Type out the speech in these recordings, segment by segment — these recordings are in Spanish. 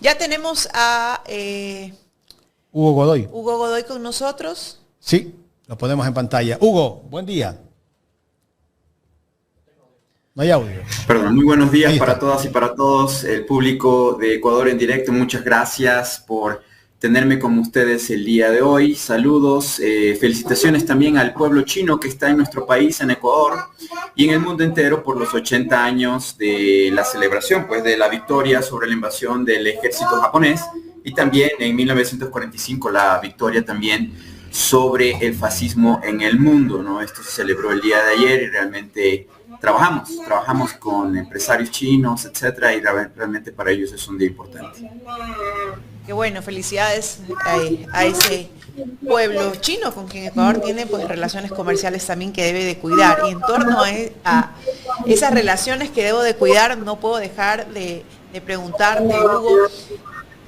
Ya tenemos a Hugo Godoy. Hugo Godoy con nosotros. Sí, lo ponemos en pantalla. Hugo, buen día. No hay audio. Perdón, muy buenos días Ahí para está. todas y para todos, el público de Ecuador en directo. Muchas gracias por tenerme con ustedes el día de hoy. Saludos, felicitaciones también al pueblo chino que está en nuestro país, en Ecuador y en el mundo entero por los 80 años de la celebración, pues de la victoria sobre la invasión del ejército japonés y también en 1945 la victoria también sobre el fascismo en el mundo, ¿no? Esto se celebró el día de ayer y realmente trabajamos con empresarios chinos, etcétera, y realmente para ellos es un día importante. Qué bueno, felicidades a ese pueblo chino con quien Ecuador tiene pues relaciones comerciales también que debe de cuidar. Y en torno a esas relaciones que debo de cuidar, no puedo dejar de preguntarte, Hugo,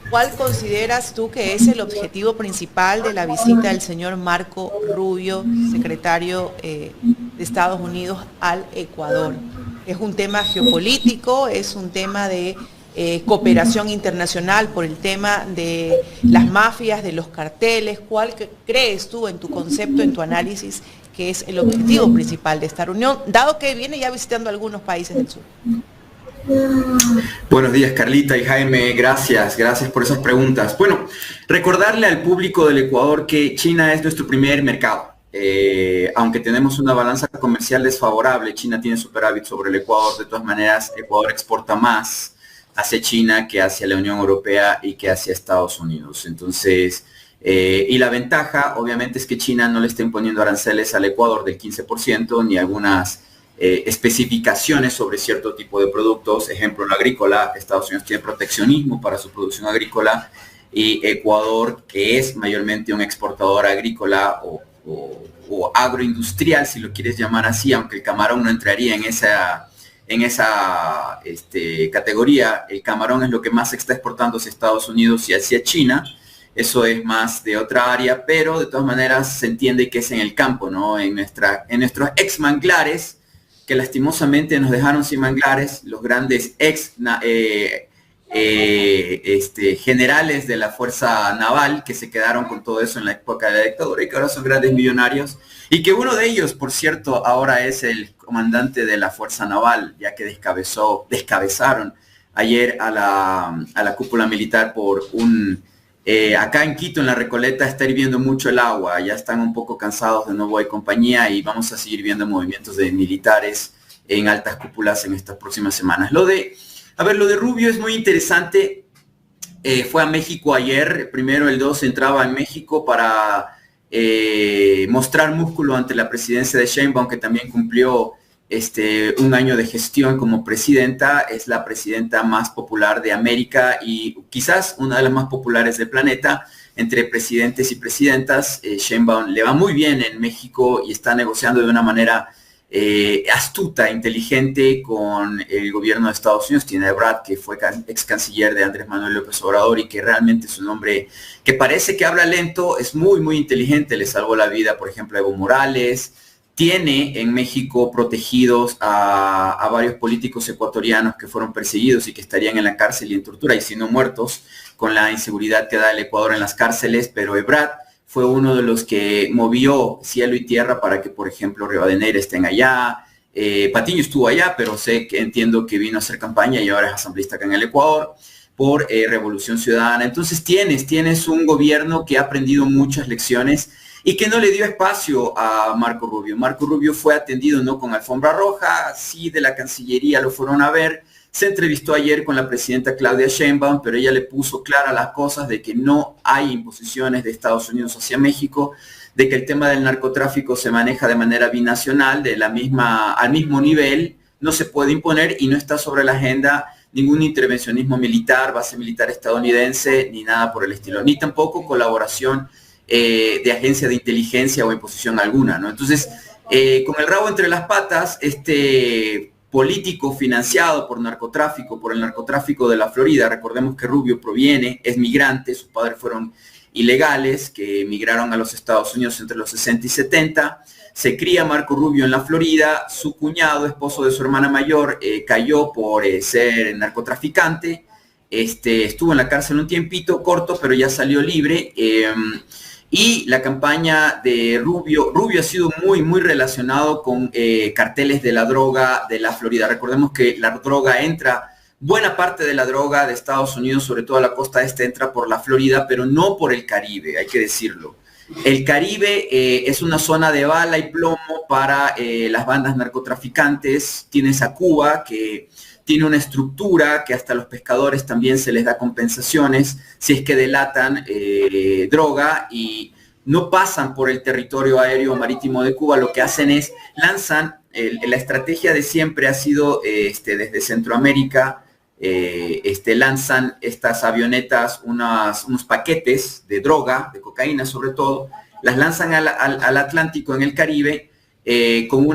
¿cuál consideras tú que es el objetivo principal de la visita del señor Marco Rubio, secretario de Estados Unidos al Ecuador? ¿Es un tema geopolítico? ¿Es un tema de cooperación internacional por el tema de las mafias, de los carteles? ¿Cuál crees tú en tu concepto, en tu análisis, que es el objetivo principal de esta reunión, dado que viene ya visitando algunos países del sur? Buenos días, Carlita y Jaime, gracias por esas preguntas. Bueno, recordarle al público del Ecuador que China es nuestro primer mercado. Aunque tenemos una balanza comercial desfavorable, China tiene superávit sobre el Ecuador. De todas maneras, Ecuador exporta más hacia China que hacia la Unión Europea y que hacia Estados Unidos. Entonces, y la ventaja, obviamente, es que China no le está imponiendo aranceles al Ecuador del 15%, ni algunas especificaciones sobre cierto tipo de productos. Ejemplo, la agrícola, Estados Unidos tiene proteccionismo para su producción agrícola y Ecuador, que es mayormente un exportador agrícola o agroindustrial, si lo quieres llamar así, aunque el camarón no entraría en esa categoría. El camarón es lo que más se está exportando hacia Estados Unidos y hacia China. Eso es más de otra área, pero de todas maneras se entiende que es en el campo, ¿no? En nuestros ex manglares, que lastimosamente nos dejaron sin manglares, los grandes generales de la fuerza naval que se quedaron con todo eso en la época de la dictadura y que ahora son grandes millonarios, y que uno de ellos, por cierto, ahora es el comandante de la fuerza naval, ya que descabezaron ayer a la cúpula militar por acá en Quito, en la Recoleta, está hirviendo mucho el agua, ya están un poco cansados de Novoa y compañía y vamos a seguir viendo movimientos de militares en altas cúpulas en estas próximas semanas. Lo de Rubio es muy interesante. Fue a México ayer, primero el 2 entraba en México para mostrar músculo ante la presidencia de Sheinbaum, que también cumplió un año de gestión como presidenta. Es la presidenta más popular de América y quizás una de las más populares del planeta entre presidentes y presidentas. Sheinbaum le va muy bien en México y está negociando de una manera astuta, inteligente con el gobierno de Estados Unidos. Tiene a Ebrard, que fue ex canciller de Andrés Manuel López Obrador y que realmente es un hombre que parece que habla lento, es muy, muy inteligente. Le salvó la vida, por ejemplo, a Evo Morales. Tiene en México protegidos a varios políticos ecuatorianos que fueron perseguidos y que estarían en la cárcel y en tortura, y si no muertos, con la inseguridad que da el Ecuador en las cárceles. Pero Ebrard fue uno de los que movió cielo y tierra para que, por ejemplo, Rivadeneira estén allá. Patiño estuvo allá, pero entiendo que vino a hacer campaña y ahora es asambleísta acá en el Ecuador por Revolución Ciudadana. Entonces tienes un gobierno que ha aprendido muchas lecciones y que no le dio espacio a Marco Rubio. Marco Rubio fue atendido no con alfombra roja, sí de la Cancillería lo fueron a ver. Se entrevistó ayer con la presidenta Claudia Sheinbaum, pero ella le puso claras las cosas de que no hay imposiciones de Estados Unidos hacia México, de que el tema del narcotráfico se maneja de manera binacional, al mismo nivel, no se puede imponer y no está sobre la agenda ningún intervencionismo militar, base militar estadounidense, ni nada por el estilo, ni tampoco colaboración de agencia de inteligencia o imposición alguna, ¿no? Entonces, con el rabo entre las patas, político financiado por el narcotráfico de la Florida. Recordemos que Rubio es migrante, sus padres fueron ilegales que emigraron a los Estados Unidos entre los 60 y 70. Se cría Marco Rubio en la Florida. Su cuñado, esposo de su hermana mayor, cayó por ser narcotraficante. estuvo en la cárcel un tiempito corto, pero ya salió libre. Y la campaña de Rubio ha sido muy relacionado con carteles de la droga de la Florida. Recordemos que la droga buena parte de la droga de Estados Unidos, sobre todo a la costa este, entra por la Florida, pero no por el Caribe, hay que decirlo. El Caribe es una zona de bala y plomo para las bandas narcotraficantes. Tienes a Cuba, que tiene una estructura que hasta a los pescadores también se les da compensaciones si es que delatan droga y no pasan por el territorio aéreo o marítimo de Cuba. Lo que hacen es lanzan, la estrategia de siempre ha sido desde Centroamérica, lanzan estas avionetas unos paquetes de droga, de cocaína sobre todo, las lanzan al Atlántico en el Caribe, con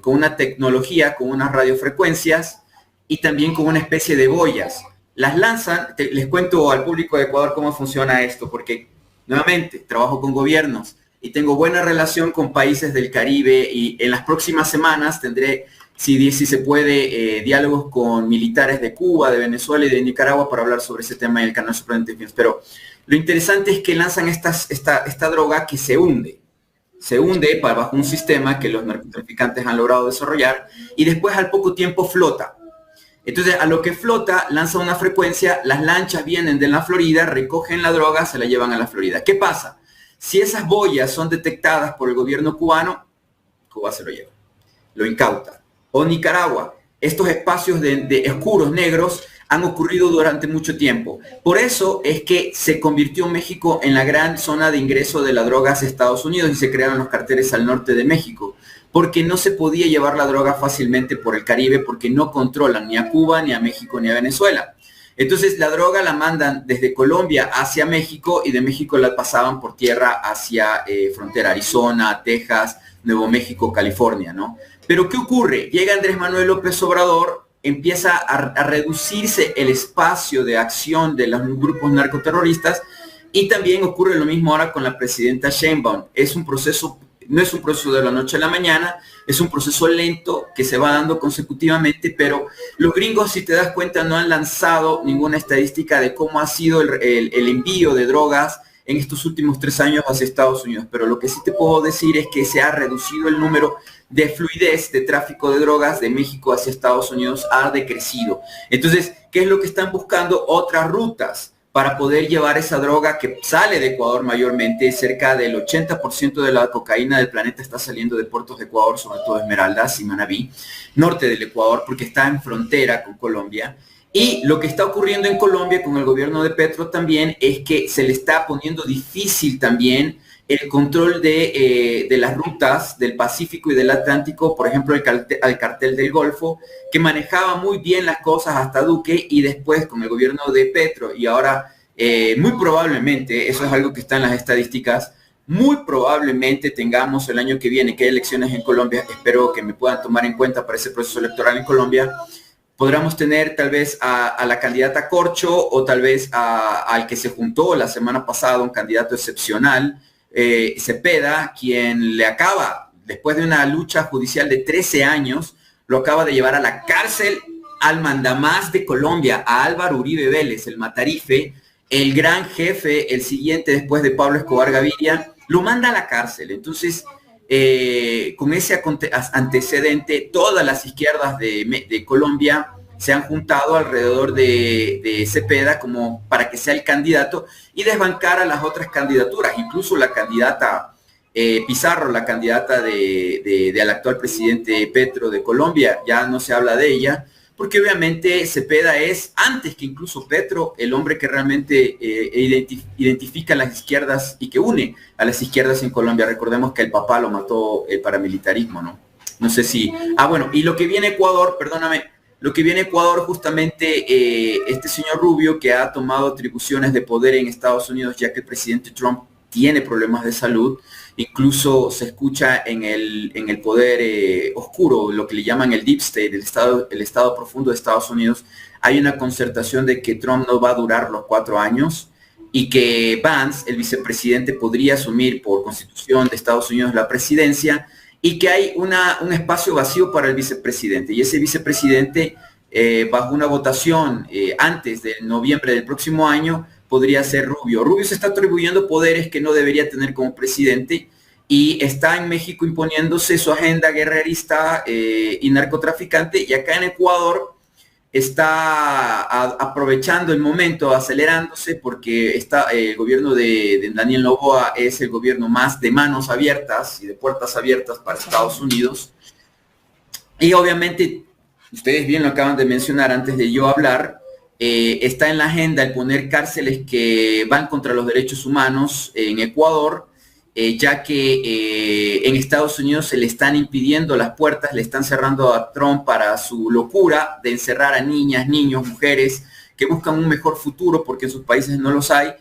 con una tecnología, con unas radiofrecuencias y también con una especie de boyas. Las lanzan, les cuento al público de Ecuador cómo funciona esto, porque nuevamente trabajo con gobiernos y tengo buena relación con países del Caribe y en las próximas semanas tendré, si se puede, diálogos con militares de Cuba, de Venezuela y de Nicaragua para hablar sobre ese tema en el canal Sorprendentes Films. Pero lo interesante es que lanzan esta droga que se hunde bajo un sistema que los narcotraficantes han logrado desarrollar y después al poco tiempo flota. Entonces, a lo que flota, lanza una frecuencia, las lanchas vienen de la Florida, recogen la droga, se la llevan a la Florida. ¿Qué pasa? Si esas boyas son detectadas por el gobierno cubano, Cuba se lo lleva, lo incauta. O Nicaragua, estos espacios de oscuros negros han ocurrido durante mucho tiempo. Por eso es que se convirtió México en la gran zona de ingreso de la droga hacia Estados Unidos y se crearon los carteles al norte de México, porque no se podía llevar la droga fácilmente por el Caribe porque no controlan ni a Cuba, ni a México, ni a Venezuela. Entonces la droga la mandan desde Colombia hacia México y de México la pasaban por tierra hacia frontera Arizona, Texas, Nuevo México, California, ¿no? Pero ¿qué ocurre? Llega Andrés Manuel López Obrador, empieza a reducirse el espacio de acción de los grupos narcoterroristas y también ocurre lo mismo ahora con la presidenta Sheinbaum. No es un proceso de la noche a la mañana, es un proceso lento que se va dando consecutivamente, pero los gringos, si te das cuenta, no han lanzado ninguna estadística de cómo ha sido el envío de drogas en estos últimos 3 años hacia Estados Unidos. Pero lo que sí te puedo decir es que se ha reducido el número de fluidez de tráfico de drogas de México hacia Estados Unidos, ha decrecido. Entonces, ¿qué es lo que están buscando? Otras rutas para poder llevar esa droga que sale de Ecuador mayormente. Cerca del 80% de la cocaína del planeta está saliendo de puertos de Ecuador, sobre todo Esmeraldas y Manabí, norte del Ecuador, porque está en frontera con Colombia. Y lo que está ocurriendo en Colombia con el gobierno de Petro también es que se le está poniendo difícil también el control de las rutas del Pacífico y del Atlántico, por ejemplo, al cartel del Golfo, que manejaba muy bien las cosas hasta Duque, y después con el gobierno de Petro, y ahora muy probablemente, eso es algo que está en las estadísticas, muy probablemente tengamos el año que viene, que hay elecciones en Colombia, espero que me puedan tomar en cuenta para ese proceso electoral en Colombia, podríamos tener tal vez a la candidata Corcho o tal vez al que se juntó la semana pasada, un candidato excepcional, Cepeda, quien le acaba, después de una lucha judicial de 13 años, lo acaba de llevar a la cárcel al mandamás de Colombia, a Álvaro Uribe Vélez, el matarife, el gran jefe, el siguiente después de Pablo Escobar Gaviria, lo manda a la cárcel. Entonces, con ese antecedente, todas las izquierdas de Colombia se han juntado alrededor de Cepeda como para que sea el candidato y desbancar a las otras candidaturas, incluso la candidata Pizarro, la candidata del actual presidente Petro de Colombia, ya no se habla de ella, porque obviamente Cepeda es, antes que incluso Petro, el hombre que realmente identifica a las izquierdas y que une a las izquierdas en Colombia. Recordemos que el papá lo mató el paramilitarismo, ¿no? No sé si... bueno, y lo que viene Ecuador, perdóname, lo que viene Ecuador justamente, este señor Rubio, que ha tomado atribuciones de poder en Estados Unidos, ya que el presidente Trump tiene problemas de salud, incluso se escucha en el poder oscuro, lo que le llaman el deep state, el estado profundo de Estados Unidos, hay una concertación de que Trump no va a durar los 4 años y que Vance, el vicepresidente, podría asumir por constitución de Estados Unidos la presidencia, y que hay un espacio vacío para el vicepresidente, y ese vicepresidente bajo una votación antes de noviembre del próximo año, podría ser Rubio. Rubio se está atribuyendo poderes que no debería tener como presidente y está en México imponiéndose su agenda guerrerista y narcotraficante, y acá en Ecuador está aprovechando el momento, acelerándose, porque el gobierno de Daniel Noboa es el gobierno más de manos abiertas y de puertas abiertas para Estados Unidos. Y obviamente, ustedes bien lo acaban de mencionar antes de yo hablar, está en la agenda el poner cárceles que van contra los derechos humanos en Ecuador, ya que en Estados Unidos se le están impidiendo las puertas, le están cerrando a Trump para su locura de encerrar a niñas, niños, mujeres que buscan un mejor futuro porque en sus países no los hay.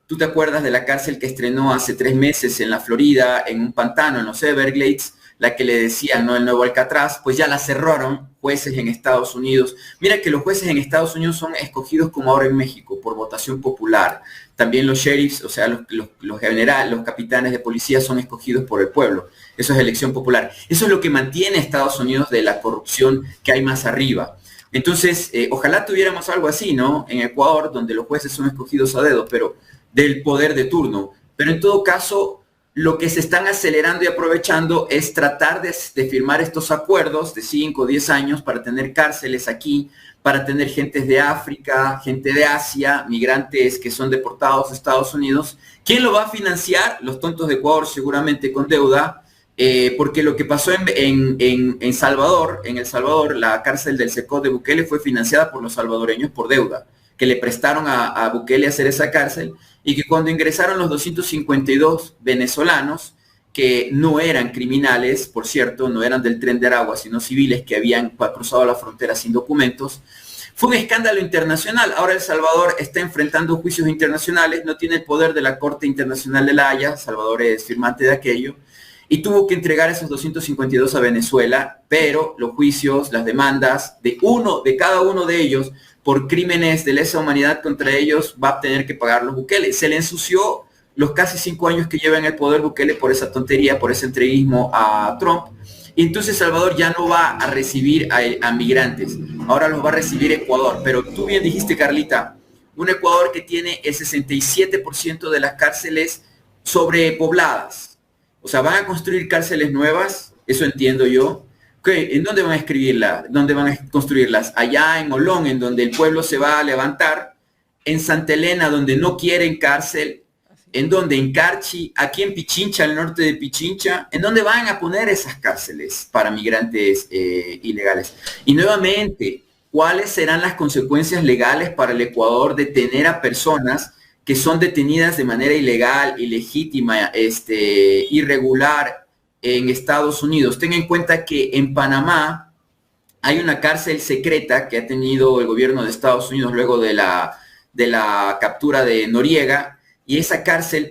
¿Tú te acuerdas de la cárcel que estrenó hace 3 meses en la Florida, en un pantano, en los Everglades? La que le decían, ¿no?, el nuevo Alcatraz, pues ya la cerraron jueces en Estados Unidos. Mira que los jueces en Estados Unidos son escogidos como ahora en México, por votación popular. También los sheriffs, o sea, los generales, los capitanes de policía son escogidos por el pueblo. Eso es elección popular. Eso es lo que mantiene a Estados Unidos de la corrupción que hay más arriba. Entonces, ojalá tuviéramos algo así, ¿no?, en Ecuador, donde los jueces son escogidos a dedo, pero del poder de turno. Pero en todo caso, lo que se están acelerando y aprovechando es tratar de firmar estos acuerdos de 5 o 10 años para tener cárceles aquí, para tener gentes de África, gente de Asia, migrantes que son deportados a Estados Unidos. ¿Quién lo va a financiar? Los tontos de Ecuador, seguramente con deuda, porque lo que pasó en Salvador, en El Salvador, la cárcel del Secot de Bukele fue financiada por los salvadoreños por deuda, que le prestaron a Bukele hacer esa cárcel, y que cuando ingresaron los 252 venezolanos, que no eran criminales, por cierto, no eran del Tren de Aragua, sino civiles que habían cruzado la frontera sin documentos, fue un escándalo internacional. Ahora El Salvador está enfrentando juicios internacionales, no tiene el poder de la Corte Internacional de La Haya, Salvador es firmante de aquello, y tuvo que entregar esos 252 a Venezuela, pero los juicios, las demandas de cada uno de ellos, por crímenes de lesa humanidad contra ellos, va a tener que pagarlos Bukele. Se le ensució los casi 5 años que lleva en el poder Bukele por esa tontería, por ese entreguismo a Trump. Y entonces Salvador ya no va a recibir a migrantes, ahora los va a recibir Ecuador. Pero tú bien dijiste, Carlita, un Ecuador que tiene el 67% de las cárceles sobrepobladas. O sea, van a construir cárceles nuevas, eso entiendo yo. ¿En dónde van a escribirlas? ¿Dónde van a construirlas? Allá en Olón, en donde el pueblo se va a levantar, en Santa Elena, donde no quieren cárcel, en donde en Carchi, aquí en Pichincha, al norte de Pichincha, ¿en dónde van a poner esas cárceles para migrantes ilegales? Y nuevamente, ¿cuáles serán las consecuencias legales para el Ecuador de tener a personas que son detenidas de manera ilegal, ilegítima, irregular, en Estados Unidos? Ten en cuenta que en Panamá hay una cárcel secreta que ha tenido el gobierno de Estados Unidos luego de la captura de Noriega, y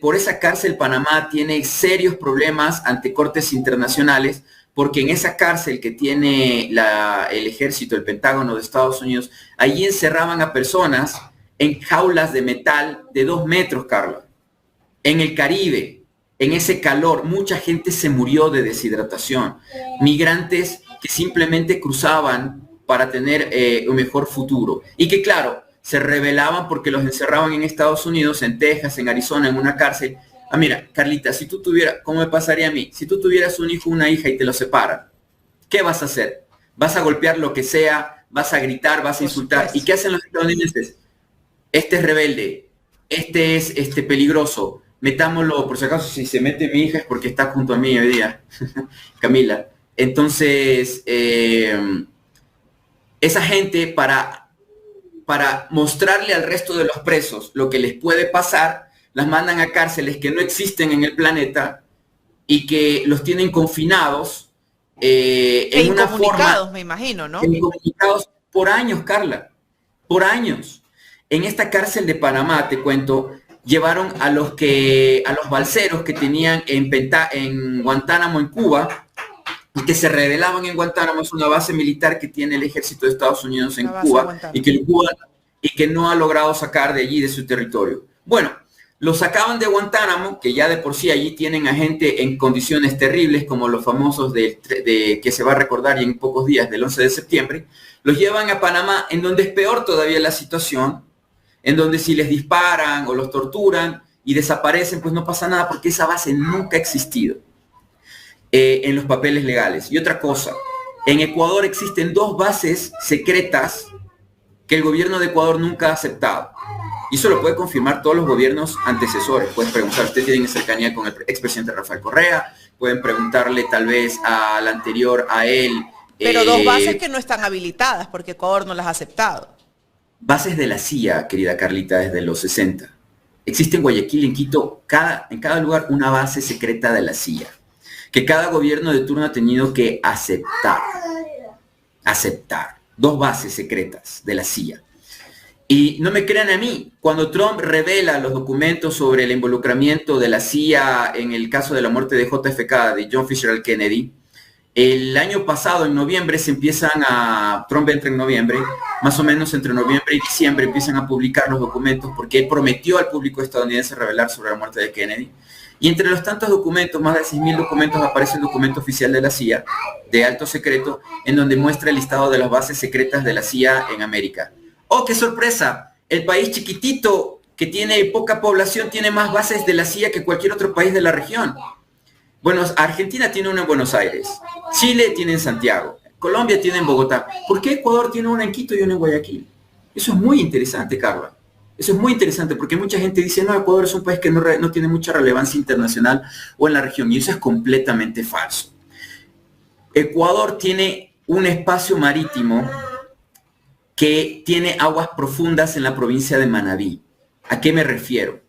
por esa cárcel Panamá tiene serios problemas ante cortes internacionales, porque en esa cárcel que tiene el ejército, el Pentágono de Estados Unidos, allí encerraban a personas en jaulas de metal de 2 metros, Carla. En el Caribe, en ese calor, mucha gente se murió de deshidratación. Migrantes que simplemente cruzaban para tener un mejor futuro. Y que, claro, se rebelaban porque los encerraban en Estados Unidos, en Texas, en Arizona, en una cárcel. Ah, mira, Carlita, si tú tuvieras, ¿cómo me pasaría a mí? Si tú tuvieras un hijo o una hija y te lo separan, ¿qué vas a hacer? ¿Vas a golpear lo que sea? ¿Vas a gritar? ¿Vas a insultar? ¿Y qué hacen los estadounidenses? Este es rebelde, este es peligroso, metámoslo, por si acaso si se mete mi hija es porque está junto a mí hoy día, Camila. Entonces, esa gente para mostrarle al resto de los presos lo que les puede pasar, las mandan a cárceles que no existen en el planeta y que los tienen confinados en una forma... me imagino, ¿no? Incomunicados por años, Carla, por años. En esta cárcel de Panamá, te cuento, llevaron a los balseros que tenían en Guantánamo, en Cuba, y que se rebelaban en Guantánamo. Es una base militar que tiene el ejército de Estados Unidos en Cuba y que no ha logrado sacar de allí, de su territorio. Bueno, Los sacaban de Guantánamo, que ya de por sí allí tienen a gente en condiciones terribles, como los famosos que se va a recordar y en pocos días del 11 de septiembre, los llevan a Panamá, en donde es peor todavía la situación, en donde si les disparan o los torturan y desaparecen, pues no pasa nada, porque esa base nunca ha existido en los papeles legales. Y otra cosa, en Ecuador existen 2 bases secretas que el gobierno de Ecuador nunca ha aceptado. Y eso lo puede confirmar todos los gobiernos antecesores. Pueden preguntar, ustedes tienen cercanía con el expresidente Rafael Correa, pueden preguntarle tal vez al anterior a él. Pero 2 bases que no están habilitadas porque Ecuador no las ha aceptado. Bases de la CIA, querida Carlita, desde los 60. Existe en Guayaquil, en Quito, en cada lugar una base secreta de la CIA, que cada gobierno de turno ha tenido que aceptar. 2 bases secretas de la CIA. Y no me crean a mí, cuando Trump revela los documentos sobre el involucramiento de la CIA en el caso de la muerte de JFK, de John Fitzgerald Kennedy, el año pasado, en noviembre, Trump entra en noviembre, más o menos entre noviembre y diciembre empiezan a publicar los documentos porque él prometió al público estadounidense revelar sobre la muerte de Kennedy. Y entre los tantos documentos, más de 6.000 documentos, aparece el documento oficial de la CIA, de alto secreto, en donde muestra el listado de las bases secretas de la CIA en América. ¡Oh, qué sorpresa! El país chiquitito que tiene poca población tiene más bases de la CIA que cualquier otro país de la región. Bueno, Argentina tiene una en Buenos Aires, Chile tiene en Santiago, Colombia tiene en Bogotá. ¿Por qué Ecuador tiene una en Quito y una en Guayaquil? Eso es muy interesante, Carla. Eso es muy interesante porque mucha gente dice, no, Ecuador es un país que no tiene mucha relevancia internacional o en la región, y eso es completamente falso. Ecuador tiene un espacio marítimo que tiene aguas profundas en la provincia de Manabí. ¿A qué me refiero?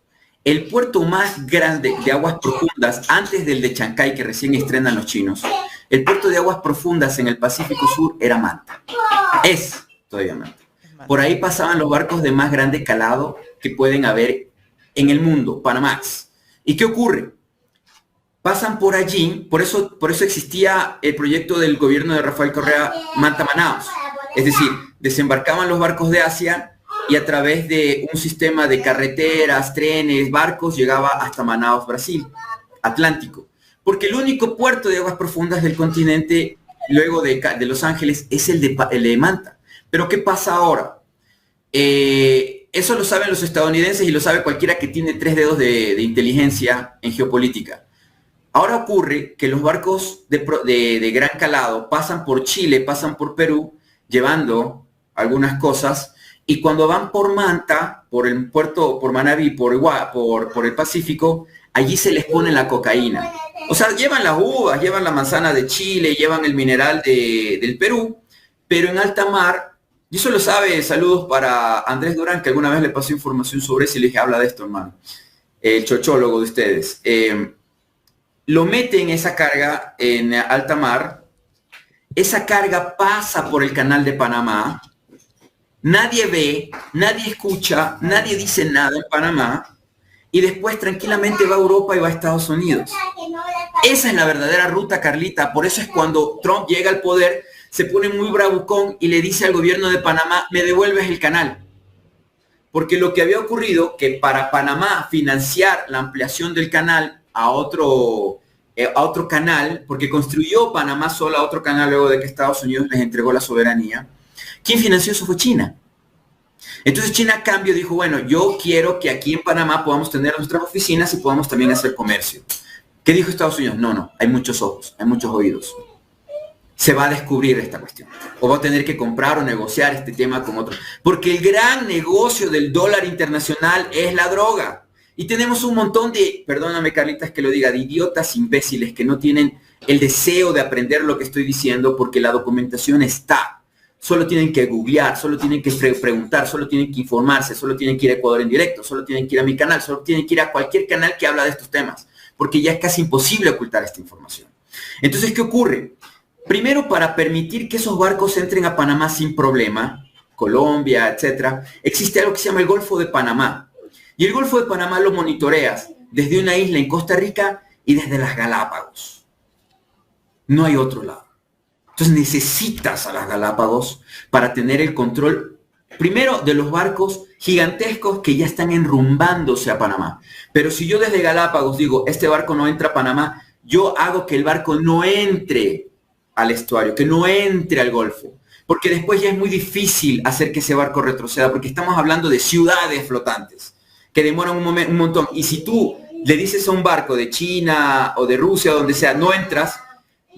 El puerto más grande de aguas profundas, antes del de Chancay, que recién estrenan los chinos, el puerto de aguas profundas en el Pacífico Sur era Manta. Es todavía Manta. Por ahí pasaban los barcos de más grande calado que pueden haber en el mundo, Panamax. ¿Y qué ocurre? Pasan por allí, por eso existía el proyecto del gobierno de Rafael Correa, Manta-Manaos. Es decir, desembarcaban los barcos de Asia y a través de un sistema de carreteras, trenes, barcos, llegaba hasta Manaos, Brasil, Atlántico. Porque el único puerto de aguas profundas del continente, luego de Los Ángeles, es el de Manta. Pero ¿qué pasa ahora? Eso lo saben los estadounidenses y lo sabe cualquiera que tiene 3 dedos de inteligencia en geopolítica. Ahora ocurre que los barcos de gran calado pasan por Chile, pasan por Perú, llevando algunas cosas, y cuando van por Manta, por el puerto, por Manabí, por el Pacífico, allí se les pone la cocaína. O sea, llevan las uvas, llevan la manzana de Chile, llevan el mineral del Perú, pero en alta mar, y eso lo sabe, saludos para Andrés Durán, que alguna vez le pasó información sobre eso y le dije, habla de esto, hermano, el chochólogo de ustedes. Lo meten esa carga en alta mar, esa carga pasa por el canal de Panamá, nadie ve, nadie escucha, nadie dice nada en Panamá, y después tranquilamente va a Europa y va a Estados Unidos. Esa es la verdadera ruta, Carlita. Por eso es cuando Trump llega al poder, se pone muy bravucón y le dice al gobierno de Panamá, me devuelves el canal. Porque lo que había ocurrido, que para Panamá financiar la ampliación del canal a otro canal, porque construyó Panamá sola otro canal luego de que Estados Unidos les entregó la soberanía, ¿quién financió eso? Fue China. Entonces China a cambio dijo, bueno, yo quiero que aquí en Panamá podamos tener nuestras oficinas y podamos también hacer comercio. ¿Qué dijo Estados Unidos? No, hay muchos ojos, hay muchos oídos. Se va a descubrir esta cuestión. O va a tener que comprar o negociar este tema con otro. Porque el gran negocio del dólar internacional es la droga. Y tenemos un montón de, perdóname Carlitas que lo diga, de idiotas imbéciles que no tienen el deseo de aprender lo que estoy diciendo porque la documentación está. Solo tienen que googlear, solo tienen que preguntar, solo tienen que informarse, solo tienen que ir a Ecuador en directo, solo tienen que ir a mi canal, solo tienen que ir a cualquier canal que habla de estos temas, porque ya es casi imposible ocultar esta información. Entonces, ¿qué ocurre? Primero, para permitir que esos barcos entren a Panamá sin problema, Colombia, etcétera, existe algo que se llama el Golfo de Panamá. Y el Golfo de Panamá lo monitoreas desde una isla en Costa Rica y desde las Galápagos. No hay otro lado. Entonces necesitas a las Galápagos para tener el control, primero, de los barcos gigantescos que ya están enrumbándose a Panamá. Pero si yo desde Galápagos digo, este barco no entra a Panamá, yo hago que el barco no entre al estuario, que no entre al Golfo, porque después ya es muy difícil hacer que ese barco retroceda, porque estamos hablando de ciudades flotantes, que demoran un montón. Y si tú le dices a un barco de China o de Rusia o donde sea, no entras,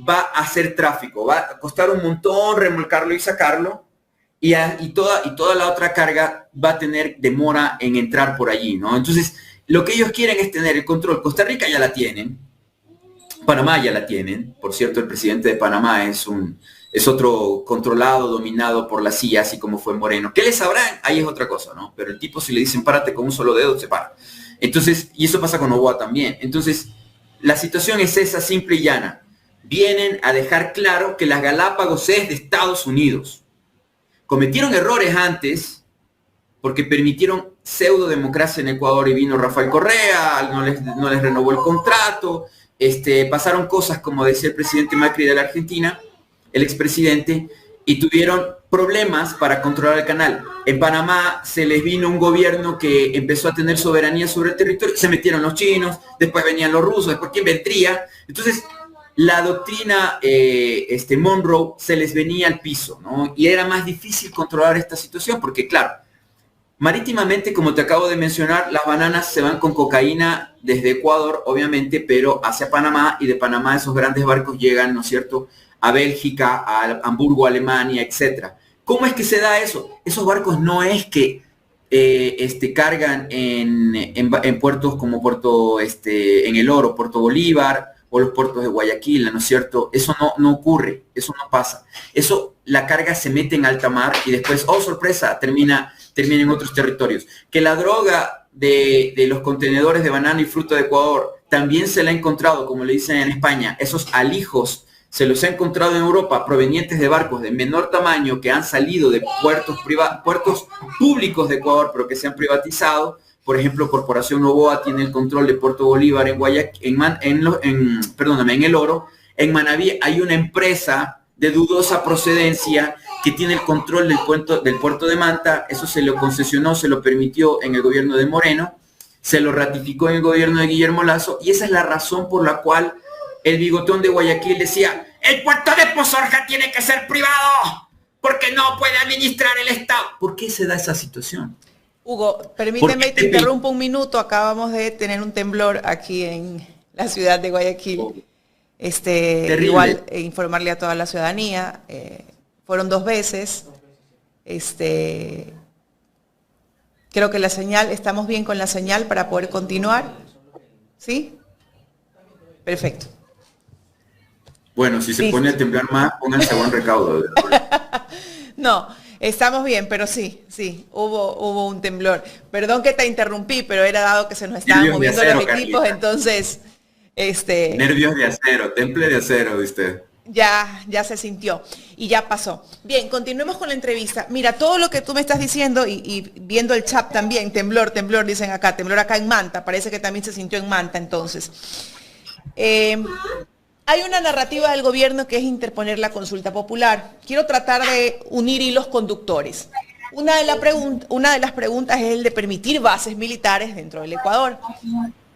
va a hacer tráfico, va a costar un montón remolcarlo y sacarlo, y toda la otra carga va a tener demora en entrar por allí, ¿no? Entonces, lo que ellos quieren es tener el control. Costa Rica ya la tienen, Panamá ya la tienen. Por cierto, el presidente de Panamá es otro controlado, dominado por la CIA, así como fue Moreno. ¿Qué les sabrán? Ahí es otra cosa, ¿no? Pero el tipo, si le dicen párate con un solo dedo, se para. Entonces, y eso pasa con Noboa también. Entonces, la situación es esa, simple y llana. Vienen a dejar claro que las Galápagos es de Estados Unidos. Cometieron errores antes porque permitieron pseudo-democracia en Ecuador y vino Rafael Correa, no les renovó el contrato, pasaron cosas como decía el presidente Macri de la Argentina, el expresidente, y tuvieron problemas para controlar el canal. En Panamá se les vino un gobierno que empezó a tener soberanía sobre el territorio, se metieron los chinos, después venían los rusos, después quién vendría. Entonces, la doctrina Monroe se les venía al piso, ¿no? Y era más difícil controlar esta situación porque, claro, marítimamente, como te acabo de mencionar, las bananas se van con cocaína desde Ecuador, obviamente, pero hacia Panamá, y de Panamá esos grandes barcos llegan, ¿no es cierto?, a Bélgica, a Hamburgo, Alemania, etc. ¿Cómo es que se da eso? Esos barcos no es que cargan en puertos como en El Oro, Puerto Bolívar, o los puertos de Guayaquil, ¿no es cierto? Eso no ocurre, eso no pasa. Eso, la carga se mete en alta mar y después, oh sorpresa, termina en otros territorios. Que la droga de los contenedores de banana y fruta de Ecuador también se la ha encontrado, como le dicen en España, esos alijos se los ha encontrado en Europa provenientes de barcos de menor tamaño que han salido de puertos públicos de Ecuador, pero que se han privatizado. Por ejemplo, Corporación Noboa tiene el control de Puerto Bolívar en Guayaquil, en El Oro. En Manabí hay una empresa de dudosa procedencia que tiene el control del puerto de Manta. Eso se lo concesionó, se lo permitió en el gobierno de Moreno, se lo ratificó en el gobierno de Guillermo Lasso, y esa es la razón por la cual el bigotón de Guayaquil decía, el puerto de Pozorja tiene que ser privado, porque no puede administrar el Estado. ¿Por qué se da esa situación? Hugo, permíteme que te interrumpa un minuto. Acabamos de tener un temblor aquí en la ciudad de Guayaquil. Igual informarle a toda la ciudadanía. Fueron 2 veces. Creo que la señal, estamos bien con la señal para poder continuar. ¿Sí? Perfecto. Bueno, si se pone a temblar más, pónganse a buen recaudo. No. Estamos bien, pero sí, hubo un temblor. Perdón que te interrumpí, pero era dado que se nos estaban moviendo los equipos, entonces... Nervios de acero, temple de acero, de usted. Ya se sintió y ya pasó. Bien, continuemos con la entrevista. Mira, todo lo que tú me estás diciendo y viendo el chat también, temblor, dicen acá, temblor acá en Manta, parece que también se sintió en Manta, entonces. Hay una narrativa del gobierno que es interponer la consulta popular. Quiero tratar de unir hilos conductores. Una de las preguntas es el de permitir bases militares dentro del Ecuador.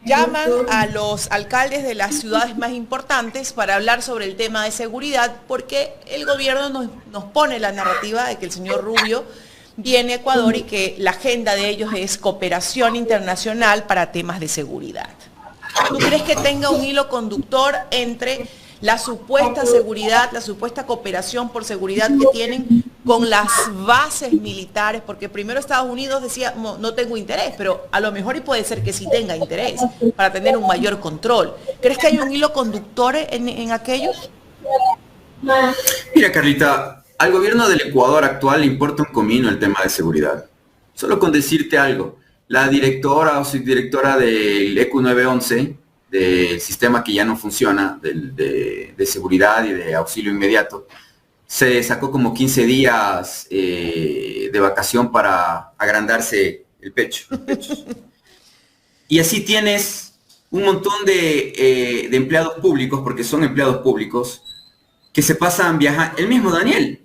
Llaman a los alcaldes de las ciudades más importantes para hablar sobre el tema de seguridad, porque el gobierno nos pone la narrativa de que el señor Rubio viene a Ecuador y que la agenda de ellos es cooperación internacional para temas de seguridad. ¿Tú crees que tenga un hilo conductor entre la supuesta seguridad, la supuesta cooperación por seguridad que tienen con las bases militares? Porque primero Estados Unidos decía, no tengo interés, pero a lo mejor y puede ser que sí tenga interés para tener un mayor control. ¿Crees que hay un hilo conductor en aquellos? Mira, Carlita, al gobierno del Ecuador actual le importa un comino el tema de seguridad. Solo con decirte algo. La directora o subdirectora del ECU 911, del sistema que ya no funciona, de seguridad y de auxilio inmediato, se sacó como 15 días de vacación para agrandarse el pecho. Y así tienes un montón de empleados públicos, porque son empleados públicos, que se pasan viajando. El mismo Daniel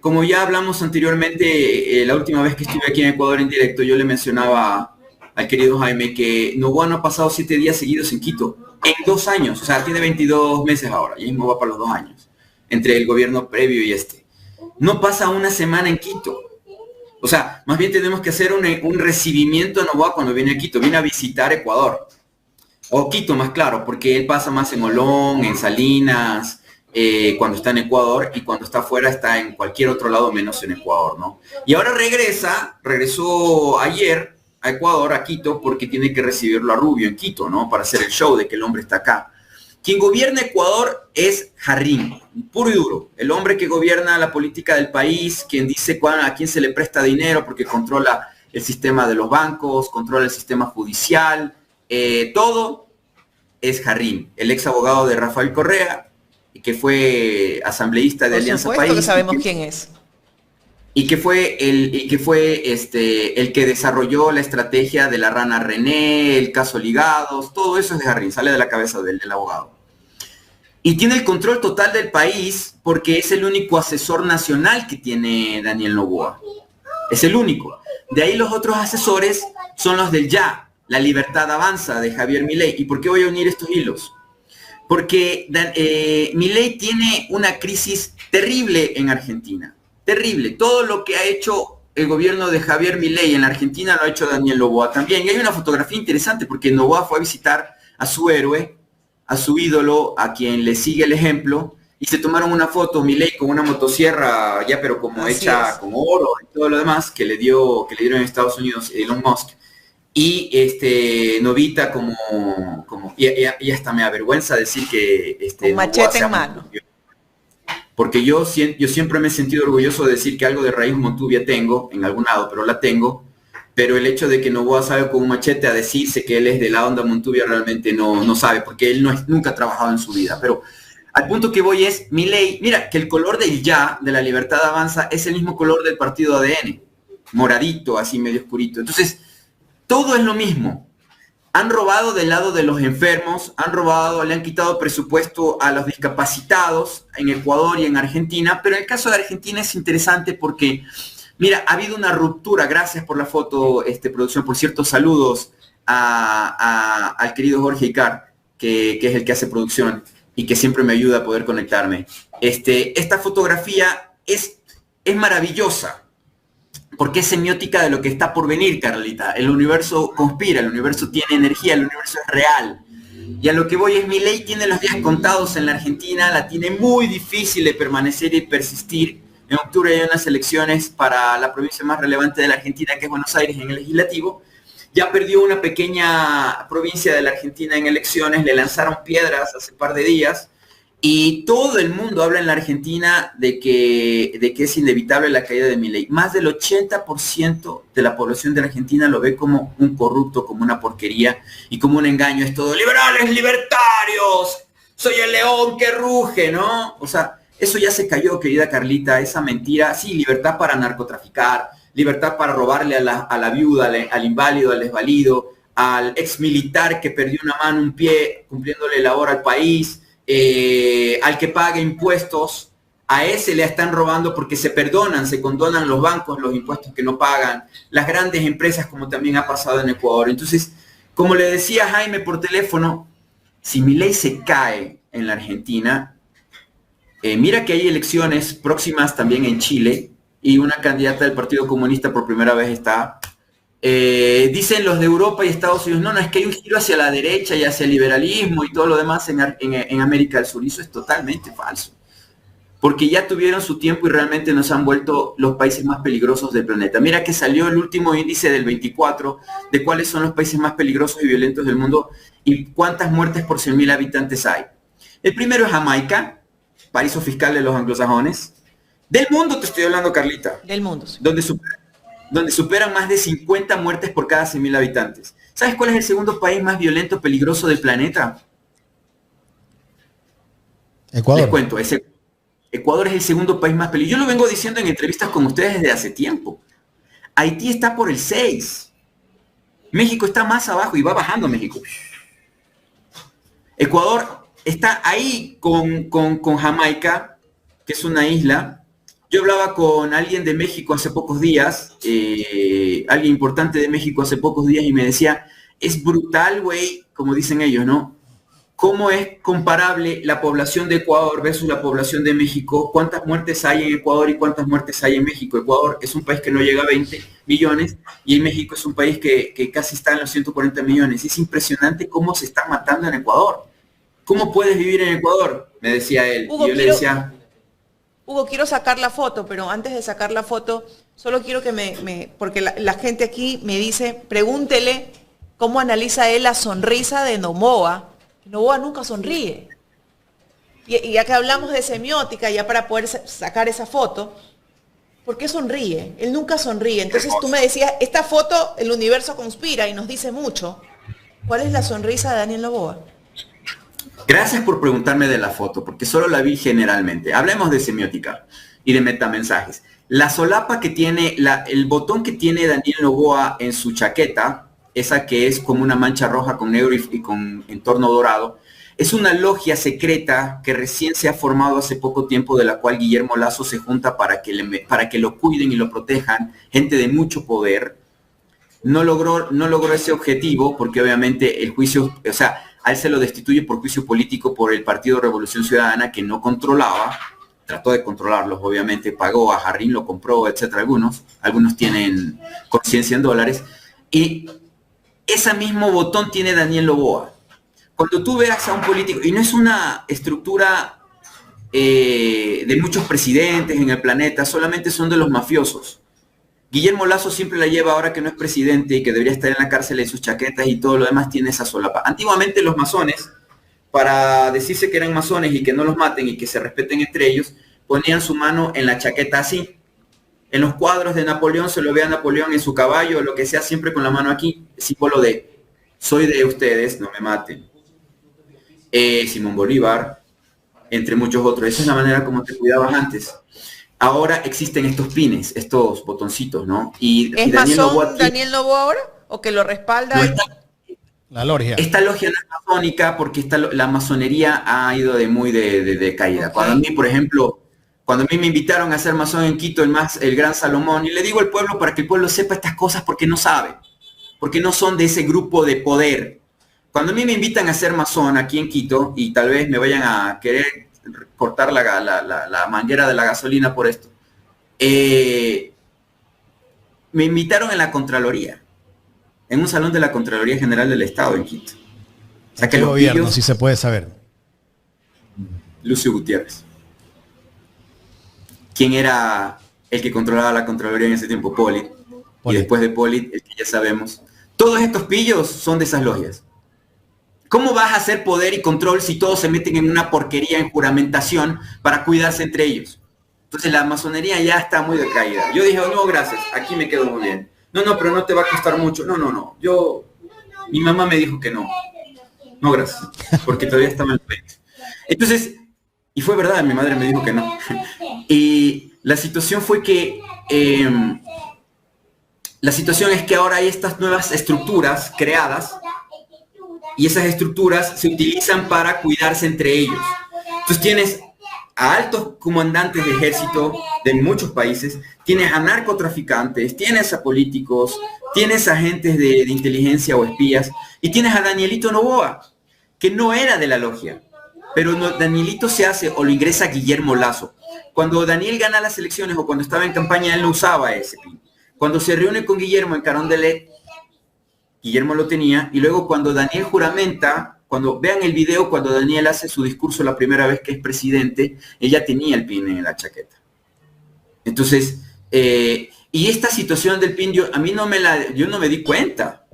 como ya hablamos anteriormente, la última vez que estuve aquí en Ecuador en directo, yo le mencionaba al querido Jaime que Noboa no ha pasado 7 días seguidos en Quito en 2 años, o sea, tiene 22 meses ahora, y mismo va para los 2 años, entre el gobierno previo y este. No pasa una semana en Quito. O sea, más bien tenemos que hacer un recibimiento a Noboa cuando viene a Quito, viene a visitar Ecuador. O Quito, más claro, porque él pasa más en Olón, en Salinas, cuando está en Ecuador, y cuando está afuera está en cualquier otro lado menos en Ecuador, ¿no? Y ahora regresó ayer a Ecuador, a Quito, porque tiene que recibirlo a Rubio en Quito, ¿no? Para hacer el show de que el hombre está acá. Quien gobierna Ecuador es Jarrín, puro y duro. El hombre que gobierna la política del país, quien dice a quién se le presta dinero, porque controla el sistema de los bancos, controla el sistema judicial, todo es Jarrín, el ex abogado de Rafael Correa, que fue asambleísta de Alianza País. Por supuesto que sabemos quién es. Y que fue el que desarrolló la estrategia de la rana René, el caso Ligados, todo eso es de Jarrín, sale de la cabeza del abogado. Y tiene el control total del país porque es el único asesor nacional que tiene Daniel Noboa. Es el único. De ahí los otros asesores son los del Ya, la libertad avanza de Javier Milei. ¿Y por qué voy a unir estos hilos? Porque Milei tiene una crisis terrible en Argentina. Terrible. Todo lo que ha hecho el gobierno de Javier Milei en la Argentina lo ha hecho Daniel Noboa también. Y hay una fotografía interesante porque Noboa fue a visitar a su héroe, a su ídolo, a quien le sigue el ejemplo, y se tomaron una foto Milei con una motosierra ya pero como así hecha es, como oro y todo lo demás que le dieron en Estados Unidos Elon Musk. Y Novita y hasta me avergüenza decir que un machete en mano. Porque yo siempre me he sentido orgulloso de decir que algo de raíz Montubia tengo, en algún lado, pero la tengo. Pero el hecho de que Noboa sabe con un machete a decirse que él es de la onda Montubia realmente no sabe, porque él nunca ha trabajado en su vida. Pero al punto que voy es, Milei, mira, que el color del Ya, de la Libertad Avanza, es el mismo color del partido ADN, moradito, así medio oscurito. Entonces, todo es lo mismo. Han robado del lado de los enfermos, le han quitado presupuesto a los discapacitados en Ecuador y en Argentina, pero en el caso de Argentina es interesante porque, mira, ha habido una ruptura, gracias por la foto, producción, por cierto, saludos al querido Jorge Icar, que es el que hace producción y que siempre me ayuda a poder conectarme. Esta fotografía es maravillosa. Porque es semiótica de lo que está por venir, Carlita. El universo conspira, el universo tiene energía, el universo es real. Y a lo que voy es, Milei tiene los días contados en la Argentina, la tiene muy difícil de permanecer y persistir. En octubre hay unas elecciones para la provincia más relevante de la Argentina, que es Buenos Aires, en el legislativo. Ya perdió una pequeña provincia de la Argentina en elecciones, le lanzaron piedras hace un par de días. Y todo el mundo habla en la Argentina de que es inevitable la caída de Milei. Más del 80% de la población de la Argentina lo ve como un corrupto, como una porquería y como un engaño. Es todo liberales, libertarios, soy el león que ruge, ¿no? O sea, eso ya se cayó, querida Carlita, esa mentira. Sí, libertad para narcotraficar, libertad para robarle a la viuda, al inválido, al desvalido, al ex militar que perdió una mano, un pie, cumpliéndole labor al país. Al que pague impuestos, a ese le están robando porque se condonan los bancos los impuestos que no pagan, las grandes empresas, como también ha pasado en Ecuador. Entonces, como le decía Jaime por teléfono, si Milei se cae en la Argentina, mira que hay elecciones próximas también en Chile y una candidata del Partido Comunista por primera vez está. Dicen los de Europa y Estados Unidos, no, es que hay un giro hacia la derecha y hacia el liberalismo y todo lo demás en América del Sur. Y eso es totalmente falso. Porque ya tuvieron su tiempo y realmente nos han vuelto los países más peligrosos del planeta. Mira que salió el último índice del 24 de cuáles son los países más peligrosos y violentos del mundo y cuántas muertes por 100.000 habitantes hay. El primero es Jamaica, paraíso fiscal de los anglosajones. Del mundo te estoy hablando, Carlita. Del mundo, sí. Donde superan más de 50 muertes por cada 100.000 habitantes. ¿Sabes cuál es el segundo país más violento, peligroso del planeta? Ecuador. Les cuento, Ecuador es el segundo país más peligroso. Yo lo vengo diciendo en entrevistas con ustedes desde hace tiempo. Haití está por el 6. México está más abajo y va bajando México. Ecuador está ahí con Jamaica, que es una isla, Yo hablaba con alguien de México hace pocos días, alguien importante de México hace pocos días, y me decía, es brutal, güey, como dicen ellos, ¿no? ¿Cómo es comparable la población de Ecuador versus la población de México? ¿Cuántas muertes hay en Ecuador y cuántas muertes hay en México? Ecuador es un país que no llega a 20 millones y en México es un país que casi está en los 140 millones. Es impresionante cómo se está matando en Ecuador. ¿Cómo puedes vivir en Ecuador? Me decía él. Hugo, y yo le decía... Hugo, quiero sacar la foto, pero antes de sacar la foto, solo quiero que porque la gente aquí me dice, pregúntele cómo analiza él la sonrisa de Noboa. Noboa nunca sonríe. Y ya que hablamos de semiótica, ya para poder sacar esa foto, ¿por qué sonríe? Él nunca sonríe. Entonces tú me decías, esta foto, el universo conspira y nos dice mucho. ¿Cuál es la sonrisa de Daniel Noboa? Gracias por preguntarme de la foto, porque solo la vi generalmente. Hablemos de semiótica y de metamensajes. La solapa que tiene, el botón que tiene Daniel Noboa en su chaqueta, esa que es como una mancha roja con negro y con entorno dorado, es una logia secreta que recién se ha formado hace poco tiempo, de la cual Guillermo Lasso se junta para que lo cuiden y lo protejan, gente de mucho poder. No logró ese objetivo porque obviamente el juicio, o sea, a él se lo destituye por juicio político por el Partido Revolución Ciudadana, que no controlaba, trató de controlarlos, obviamente, pagó a Jarrín, lo compró, etcétera. Algunos tienen conciencia en dólares, y ese mismo botón tiene Daniel Noboa. Cuando tú veas a un político, y no es una estructura de muchos presidentes en el planeta, solamente son de los mafiosos. Guillermo Lasso siempre la lleva ahora que no es presidente y que debería estar en la cárcel, en sus chaquetas y todo lo demás tiene esa solapa. Antiguamente los masones, para decirse que eran masones y que no los maten y que se respeten entre ellos, ponían su mano en la chaqueta así. En los cuadros de Napoleón se lo ve a Napoleón en su caballo o lo que sea, siempre con la mano aquí, símbolo de soy de ustedes, no me maten. Simón Bolívar, entre muchos otros. Esa es la manera como te cuidabas antes. Ahora existen estos pines, estos botoncitos, ¿no? ¿Es masón Daniel Noboa ahora? ¿O que lo respalda? No, la logia. Esta logia no es masónica porque la masonería ha ido de caída. Okay. Cuando a mí, por ejemplo, cuando a mí me invitaron a ser masón en Quito, el Gran Salomón, y le digo al pueblo para que el pueblo sepa estas cosas porque no sabe, porque no son de ese grupo de poder. Cuando a mí me invitan a ser masón aquí en Quito, y tal vez me vayan a querer cortar la manguera de la gasolina por esto, me invitaron en la Contraloría, en un salón de la Contraloría General del Estado en Quito. O sea, que el gobierno, si se puede saber. Lucio Gutiérrez. ¿Quién era el que controlaba la Contraloría en ese tiempo? Polit. Y después de Polit, el que ya sabemos. Todos estos pillos son de esas logias. ¿Cómo vas a hacer poder y control si todos se meten en una porquería en juramentación para cuidarse entre ellos? Entonces la masonería ya está muy decaída. Yo dije, oh, no, gracias, aquí me quedo muy bien. No, pero no te va a costar mucho. No. Mi mamá me dijo que no. No, gracias, porque todavía estaba en el pecho. Entonces, y fue verdad, mi madre me dijo que no. Y la situación fue que, la situación es que ahora hay estas nuevas estructuras creadas, y esas estructuras se utilizan para cuidarse entre ellos. Entonces tienes a altos comandantes de ejército de muchos países, tienes a narcotraficantes, tienes a políticos, tienes a agentes de inteligencia o espías, y tienes a Danielito Noboa, que no era de la logia, pero Danielito se hace o lo ingresa Guillermo Lasso. Cuando Daniel gana las elecciones o cuando estaba en campaña, él no usaba ese pin. Cuando se reúne con Guillermo en Carondelet, Guillermo lo tenía, y luego cuando Daniel juramenta, cuando vean el video, cuando Daniel hace su discurso la primera vez que es presidente, ella tenía el pin en la chaqueta. Entonces, y esta situación del pin, yo no me di cuenta.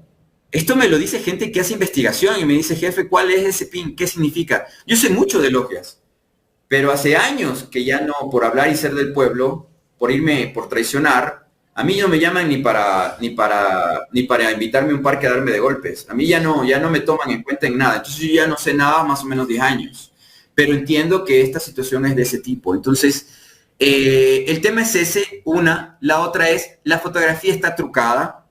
Esto me lo dice gente que hace investigación y me dice, jefe, ¿cuál es ese pin? ¿Qué significa? Yo sé mucho de logias, pero hace años que ya no, por hablar y ser del pueblo, por traicionar, a mí no me llaman ni para invitarme a un parque a darme de golpes. A mí ya no me toman en cuenta en nada. Entonces yo ya no sé nada más o menos 10 años. Pero entiendo que esta situación es de ese tipo. Entonces, el tema es ese, una. La otra es, la fotografía está trucada.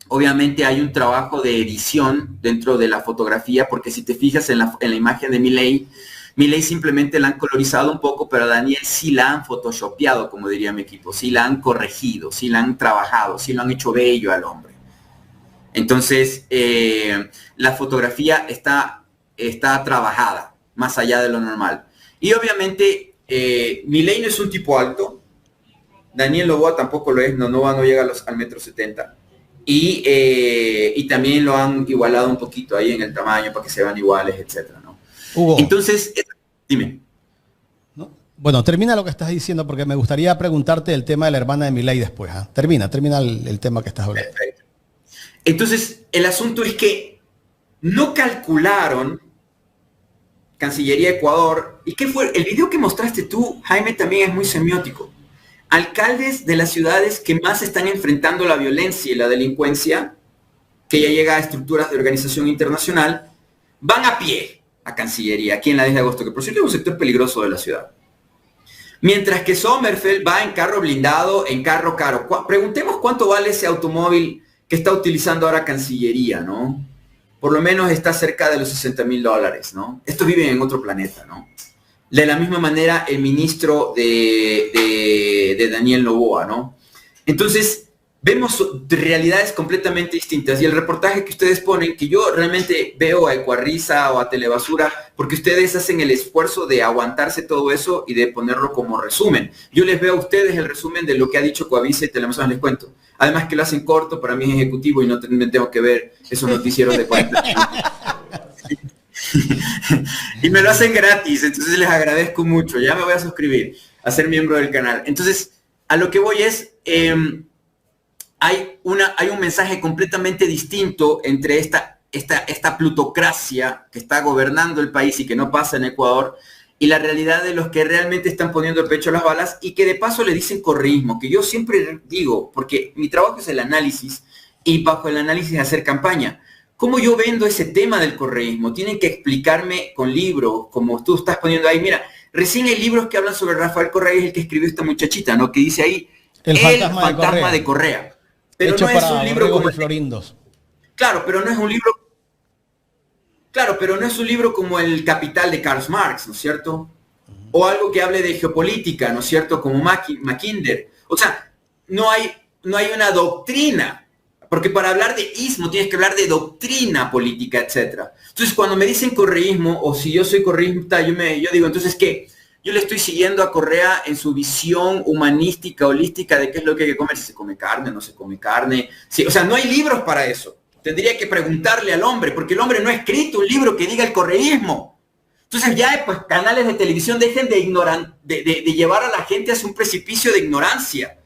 Obviamente hay un trabajo de edición dentro de la fotografía, porque si te fijas en la imagen de Milei, Milei simplemente la han colorizado un poco, pero a Daniel sí la han photoshopeado, como diría mi equipo, sí la han corregido, sí la han trabajado, sí lo han hecho bello al hombre. Entonces, la fotografía está trabajada, más allá de lo normal. Y obviamente, Milei no es un tipo alto, Daniel Noboa tampoco lo es, Noboa no llega al 1,70 m. Y también lo han igualado un poquito ahí en el tamaño para que se vean iguales, etcétera, ¿no? Hugo, entonces, dime. ¿No? Bueno, termina lo que estás diciendo porque me gustaría preguntarte el tema de la hermana de Milei después. ¿Eh? Termina el tema que estás hablando. Perfecto. Entonces, el asunto es que no calcularon Cancillería de Ecuador. ¿Y qué fue? El video que mostraste tú, Jaime, también es muy semiótico. Alcaldes de las ciudades que más están enfrentando la violencia y la delincuencia, que ya llega a estructuras de organización internacional, van a pie a Cancillería, aquí en la 10 de agosto, que por cierto es un sector peligroso de la ciudad. Mientras que Sommerfeld va en carro blindado, en carro caro. Preguntemos cuánto vale ese automóvil que está utilizando ahora Cancillería, ¿no? Por lo menos está cerca de los $60,000, ¿no? Estos viven en otro planeta, ¿no? De la misma manera, el ministro de Daniel Noboa, ¿no? Entonces, vemos realidades completamente distintas. Y el reportaje que ustedes ponen, que yo realmente veo a Ecuarrisa o a Telebasura, porque ustedes hacen el esfuerzo de aguantarse todo eso y de ponerlo como resumen. Yo les veo a ustedes el resumen de lo que ha dicho Coavisa y Teleamazonas, les cuento. Además que lo hacen corto, para mí es ejecutivo y no me tengo que ver esos noticieros de 40 minutos. Y me lo hacen gratis, entonces les agradezco mucho. Ya me voy a suscribir, a ser miembro del canal. Entonces, a lo que voy es, hay un mensaje completamente distinto entre esta plutocracia que está gobernando el país y que no pasa en Ecuador, y la realidad de los que realmente están poniendo el pecho a las balas y que de paso le dicen correísmo, que yo siempre digo, porque mi trabajo es el análisis y bajo el análisis hacer campaña. ¿Cómo yo vendo ese tema del correísmo? Tienen que explicarme con libros, como tú estás poniendo ahí. Mira, recién hay libros que hablan sobre Rafael Correa, es el que escribió esta muchachita, ¿no? Que dice ahí, el fantasma de Correa. Pero hecho no es para un libro como Florindos. Claro, pero no es un libro. Claro, pero no es un libro como El Capital de Karl Marx, ¿no es cierto? O algo que hable de geopolítica, ¿no es cierto? Como Mackinder. O sea, no hay una doctrina. Porque para hablar de ismo tienes que hablar de doctrina política, etc. Entonces, cuando me dicen correísmo, o si yo soy correísta, yo digo, entonces, ¿qué? Yo le estoy siguiendo a Correa en su visión humanística, holística, de qué es lo que hay que comer, si se come carne, no se come carne. Sí, o sea, no hay libros para eso. Tendría que preguntarle al hombre, porque el hombre no ha escrito un libro que diga el correísmo. Entonces ya, pues, canales de televisión dejen de llevar a la gente hacia un precipicio de ignorancia.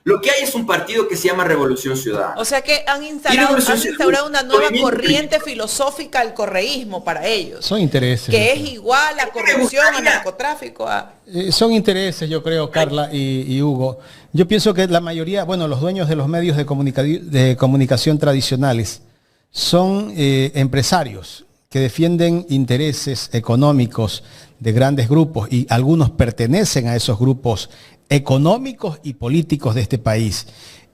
Lo que hay es un partido que se llama Revolución Ciudadana. O sea que han instaurado una nueva corriente filosófica al correísmo para ellos. Son intereses. Que es igual a corrupción, a narcotráfico. Son intereses, yo creo, Carla y Hugo. Yo pienso que la mayoría, bueno, los dueños de los medios de comunicación tradicionales son empresarios que defienden intereses económicos de grandes grupos y algunos pertenecen a esos grupos económicos y políticos de este país.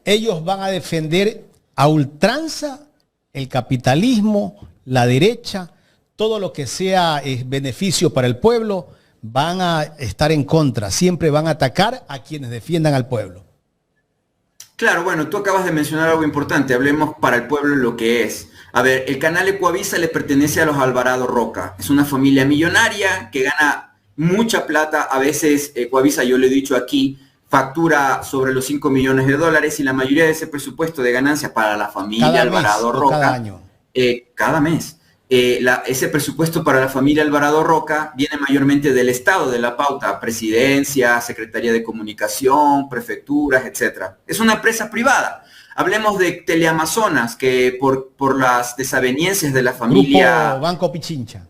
Ellos van a defender a ultranza el capitalismo, la derecha, todo lo que sea beneficio para el pueblo, van a estar en contra, siempre van a atacar a quienes defiendan al pueblo. Claro, bueno, tú acabas de mencionar algo importante, hablemos para el pueblo lo que es. A ver, el canal Ecuavisa le pertenece a los Alvarado Roca, es una familia millonaria que gana mucha plata. A veces Ecuavisa, yo lo he dicho aquí, factura sobre los $5 millones y la mayoría de ese presupuesto de ganancias para la familia Alvarado Roca, cada año. Cada mes. Ese presupuesto para la familia Alvarado Roca viene mayormente del Estado, de la pauta, presidencia, Secretaría de Comunicación, prefecturas, etc. Es una empresa privada. Hablemos de Teleamazonas, que por las desavenencias de la familia... Grupo Banco Pichincha.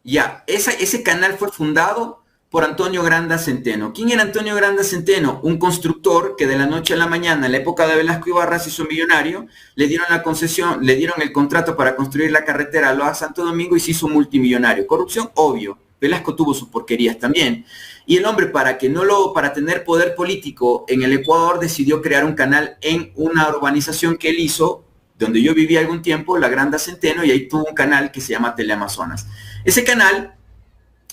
Ya, ese canal fue fundado por Antonio Granda Centeno. ¿Quién era Antonio Granda Centeno? Un constructor que de la noche a la mañana, en la época de Velasco Ibarra, se hizo millonario, le dieron la concesión, le dieron el contrato para construir la carretera a Loa Santo Domingo y se hizo multimillonario. Corrupción, obvio. Velasco tuvo sus porquerías también. Y el hombre, para tener poder político en el Ecuador, decidió crear un canal en una urbanización que él hizo, donde yo viví algún tiempo, la Granda Centeno, y ahí tuvo un canal que se llama Teleamazonas. Ese canal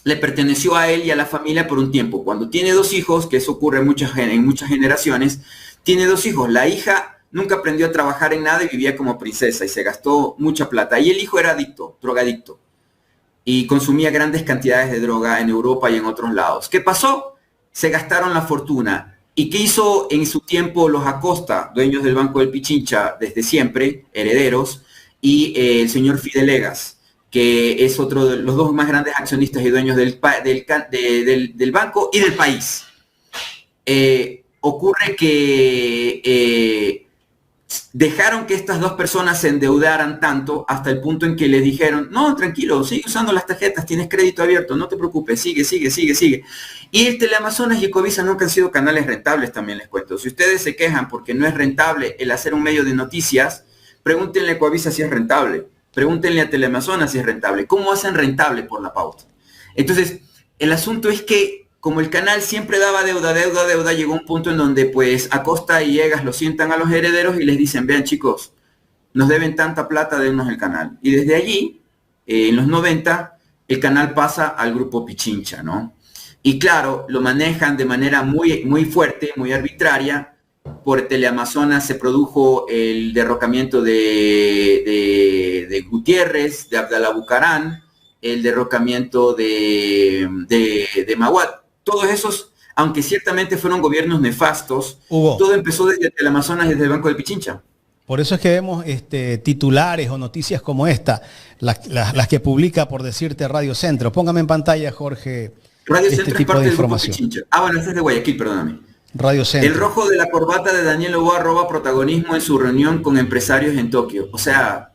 le perteneció a él y a la familia por un tiempo. Cuando tiene 2 hijos, que eso ocurre en muchas generaciones, tiene 2 hijos. La hija nunca aprendió a trabajar en nada y vivía como princesa y se gastó mucha plata. Y el hijo era adicto, drogadicto, y consumía grandes cantidades de droga en Europa y en otros lados. ¿Qué pasó? Se gastaron la fortuna. ¿Y qué hizo en su tiempo los Acosta, dueños del Banco del Pichincha desde siempre, herederos, y el señor Fidelegas, que es otro de los 2 más grandes accionistas y dueños del banco y del país? Ocurre que dejaron que estas 2 personas se endeudaran tanto hasta el punto en que les dijeron, no, tranquilo, sigue usando las tarjetas, tienes crédito abierto, no te preocupes, sigue. Y el Teleamazonas y Ecovisa nunca han sido canales rentables, también les cuento. Si ustedes se quejan porque no es rentable el hacer un medio de noticias, pregúntenle a Ecovisa si es rentable. Pregúntenle a Teleamazonas si es rentable. ¿Cómo hacen rentable por la pauta? Entonces, el asunto es que como el canal siempre daba deuda, llegó un punto en donde pues Acosta y Egas lo sientan a los herederos y les dicen, vean chicos, nos deben tanta plata, dennos el canal. Y desde allí, en los 90, el canal pasa al grupo Pichincha, ¿no? Y claro, lo manejan de manera muy fuerte, muy arbitraria. Por Teleamazonas se produjo el derrocamiento de Gutiérrez, de Abdalá Bucarán, el derrocamiento de Maguad. Todos esos, aunque ciertamente fueron gobiernos nefastos, Hugo, todo empezó desde Teleamazonas, desde el Banco del Pichincha. por eso es que vemos titulares o noticias como esta, las que publica, por decirte, Radio Centro. Póngame en pantalla, Jorge, Radio este Centro es tipo parte de del Grupo información. Pichincha. Ah, bueno, este es de Guayaquil, perdóname. Radio Centro. El rojo de la corbata de Daniel Noboa roba protagonismo en su reunión con empresarios en Tokio. O sea,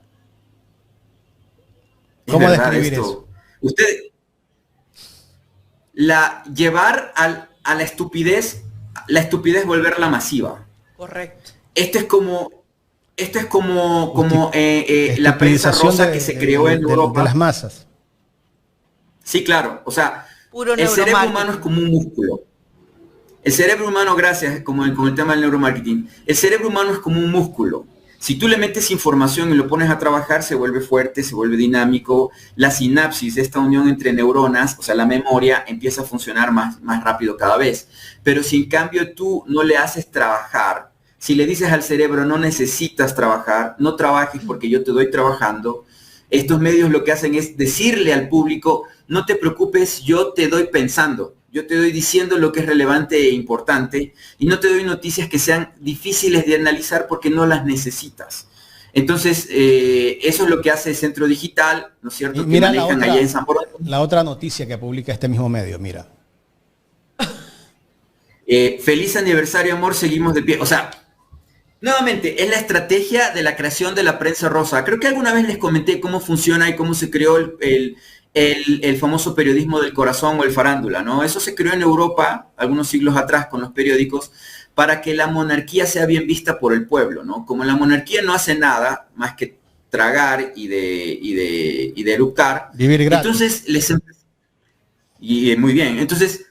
¿Cómo verdad describir esto. eso? Usted, llevar a la estupidez volverla masiva. Correcto. Esto es como la prensa rosa que se creó en Europa. De las masas. Sí, claro. O sea, Puro el cerebro neuromarketing. humano es como un músculo. El cerebro humano, gracias, como el tema del neuromarketing, el cerebro humano es como un músculo. Si tú le metes información y lo pones a trabajar, se vuelve fuerte, se vuelve dinámico. La sinapsis, esta unión entre neuronas, o sea, la memoria, empieza a funcionar más rápido cada vez. Pero si en cambio tú no le haces trabajar, si le dices al cerebro, no necesitas trabajar, no trabajes porque yo te doy trabajando, estos medios lo que hacen es decirle al público, no te preocupes, yo te doy pensando. Yo te doy diciendo lo que es relevante e importante y no te doy noticias que sean difíciles de analizar porque no las necesitas. Entonces, eso es lo que hace Centro Digital, ¿no es cierto? Y mira que manejan allá en San Borondón. la otra noticia que publica este mismo medio, mira. Feliz aniversario, amor, seguimos de pie. O sea, nuevamente, es la estrategia de la creación de la prensa rosa. Creo que alguna vez les comenté cómo funciona y cómo se creó el famoso periodismo del corazón o el farándula, ¿no? Eso se creó en Europa algunos siglos atrás con los periódicos para que la monarquía sea bien vista por el pueblo, ¿no? Como la monarquía no hace nada más que tragar y de eructar, Vivir gratis. entonces muy bien, entonces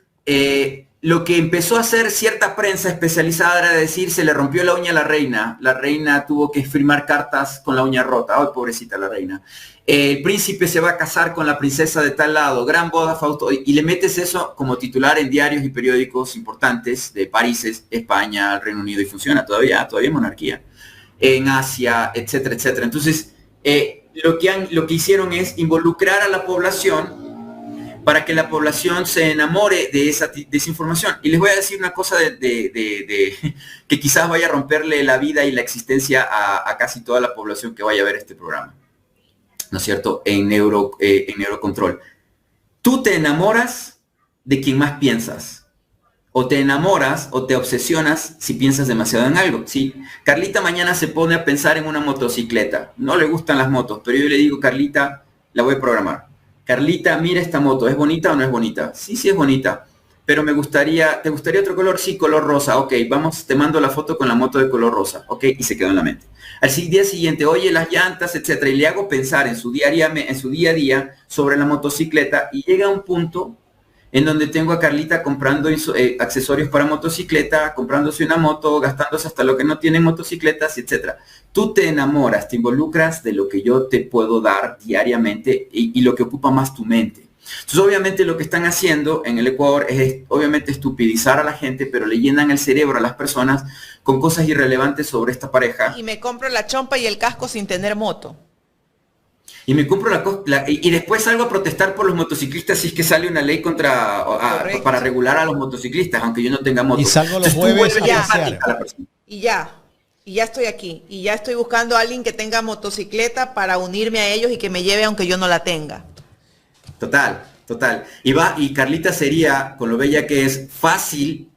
lo que empezó a hacer cierta prensa especializada era decir, se le rompió la uña a la reina tuvo que firmar cartas con la uña rota, ay, pobrecita la reina. El príncipe se va a casar con la princesa de tal lado, gran boda, Fausto, y le metes eso como titular en diarios y periódicos importantes de países, España, Reino Unido, y funciona todavía monarquía, en Asia, etcétera, etcétera. Entonces, lo que hicieron es involucrar a la población para que la población se enamore de esa información. Y les voy a decir una cosa que quizás vaya a romperle la vida y la existencia a casi toda la población que vaya a ver este programa, ¿no es cierto? En Neurocontrol. Tú te enamoras de quien más piensas. O te enamoras o te obsesionas si piensas demasiado en algo. ¿Sí? Carlita mañana se pone a pensar en una motocicleta. No le gustan las motos, pero yo le digo, Carlita, la voy a programar. Carlita, mira esta moto, ¿es bonita o no es bonita? Sí, sí es bonita, pero ¿te gustaría otro color? Sí, color rosa. Ok, vamos, te mando la foto con la moto de color rosa. Ok, y se quedó en la mente. Al día siguiente, oye, las llantas, etcétera, y le hago pensar en su día a día sobre la motocicleta, y llega un punto en donde tengo a Carlita comprando accesorios para motocicleta, comprándose una moto, gastándose hasta lo que no tiene motocicletas, etcétera. Tú te enamoras, te involucras de lo que yo te puedo dar diariamente y lo que ocupa más tu mente. Entonces, obviamente lo que están haciendo en el Ecuador es obviamente estupidizar a la gente, pero le llenan el cerebro a las personas con cosas irrelevantes sobre esta pareja. Y me compro la chompa y el casco sin tener moto. Y me compro y después salgo a protestar por los motociclistas si es que sale una ley para regular a los motociclistas, aunque yo no tenga moto. Y salgo los jueves a pasear. Y ya estoy aquí. Y ya estoy buscando a alguien que tenga motocicleta para unirme a ellos y que me lleve aunque yo no la tenga. Total. Y Carlita sería, con lo bella que es, fácil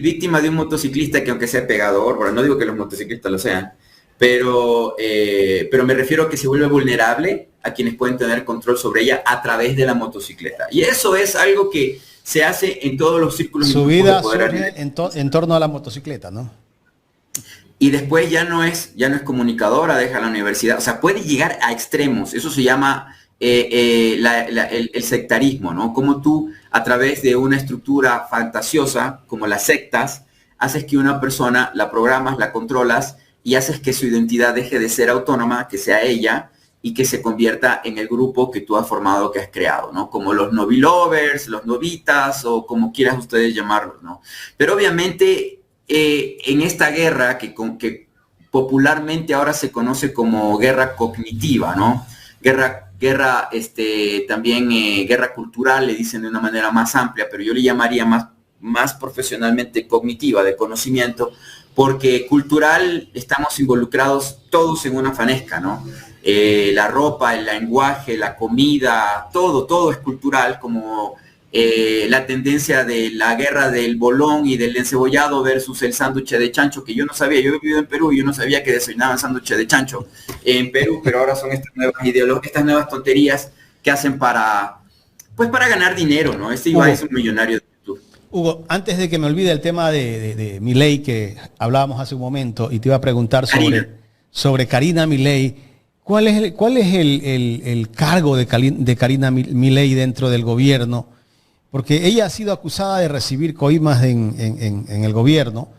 víctima de un motociclista que aunque sea pegador, bueno, no digo que los motociclistas lo sean, pero me refiero a que se vuelve vulnerable a quienes pueden tener control sobre ella a través de la motocicleta. Y eso es algo que se hace en todos los círculos. Su vida surge en torno a la motocicleta, ¿no? Y después ya no es comunicadora, deja la universidad. O sea, puede llegar a extremos. Eso se llama el sectarismo, ¿no? Como tú, a través de una estructura fantasiosa, como las sectas, haces que una persona la programas, la controlas, y haces que su identidad deje de ser autónoma, que sea ella, y que se convierta en el grupo que tú has formado, que has creado, ¿no? Como los novilovers, los novitas, o como quieras ustedes llamarlos, ¿no? Pero obviamente, en esta guerra, que popularmente ahora se conoce como guerra cognitiva, ¿no? Guerra cultural, le dicen de una manera más amplia, pero yo le llamaría más profesionalmente cognitiva, de conocimiento, porque cultural estamos involucrados todos en una fanesca, ¿no? La ropa, el lenguaje, la comida, todo es cultural, como la tendencia de la guerra del bolón y del encebollado versus el sándwich de chancho, que yo no sabía. Yo he vivido en Perú y yo no sabía que desayunaban sándwich de chancho en Perú, pero ahora son estas nuevas ideologías, estas nuevas tonterías que hacen para ganar dinero, ¿no? Ibai es un millonario de YouTube. Hugo, antes de que me olvide el tema de Milei, que hablábamos hace un momento, y te iba a preguntar sobre Karina Milei, ¿cuál es el cargo de Karina Milei dentro del gobierno? Porque ella ha sido acusada de recibir coimas en el gobierno,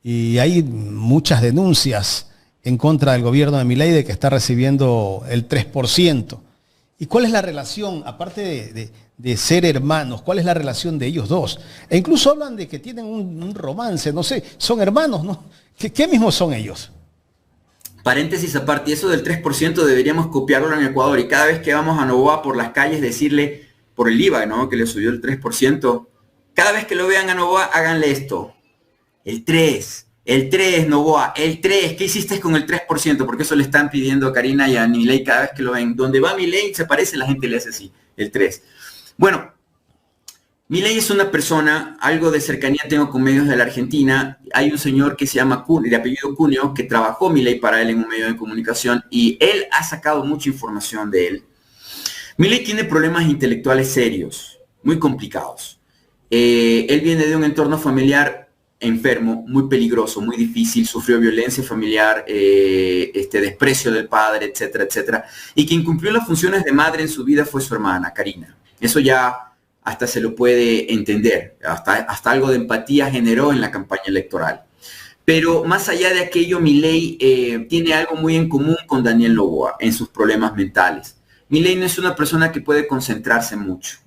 y hay muchas denuncias en contra del gobierno de Milei de que está recibiendo el 3%. ¿Y cuál es la relación, aparte de ser hermanos, cuál es la relación de ellos dos? E incluso hablan de que tienen un romance, no sé, son hermanos, ¿no? ¿Qué mismos son ellos? Paréntesis aparte, eso del 3% deberíamos copiarlo en Ecuador, y cada vez que vamos a Noboa por las calles decirle, por el IVA, ¿no? Que le subió el 3%, cada vez que lo vean a Noboa, háganle esto. El 3, Noboa, el 3, ¿qué hiciste con el 3%? Porque eso le están pidiendo a Karina y a Milei cada vez que lo ven. Donde va Milei se parece, la gente le hace así, el 3. Bueno, Milei es una persona, algo de cercanía tengo con medios de la Argentina. Hay un señor que se llama de apellido Cuneo, que trabajó Milei para él en un medio de comunicación, y él ha sacado mucha información de él. Milei tiene problemas intelectuales serios, muy complicados. Él viene de un entorno familiar enfermo, muy peligroso, muy difícil, sufrió violencia familiar, desprecio del padre, etcétera, etcétera. Y quien cumplió las funciones de madre en su vida fue su hermana, Karina. Eso ya hasta se lo puede entender, hasta algo de empatía generó en la campaña electoral. Pero más allá de aquello, Milei tiene algo muy en común con Daniel Noboa en sus problemas mentales. Milei no es una persona que puede concentrarse mucho.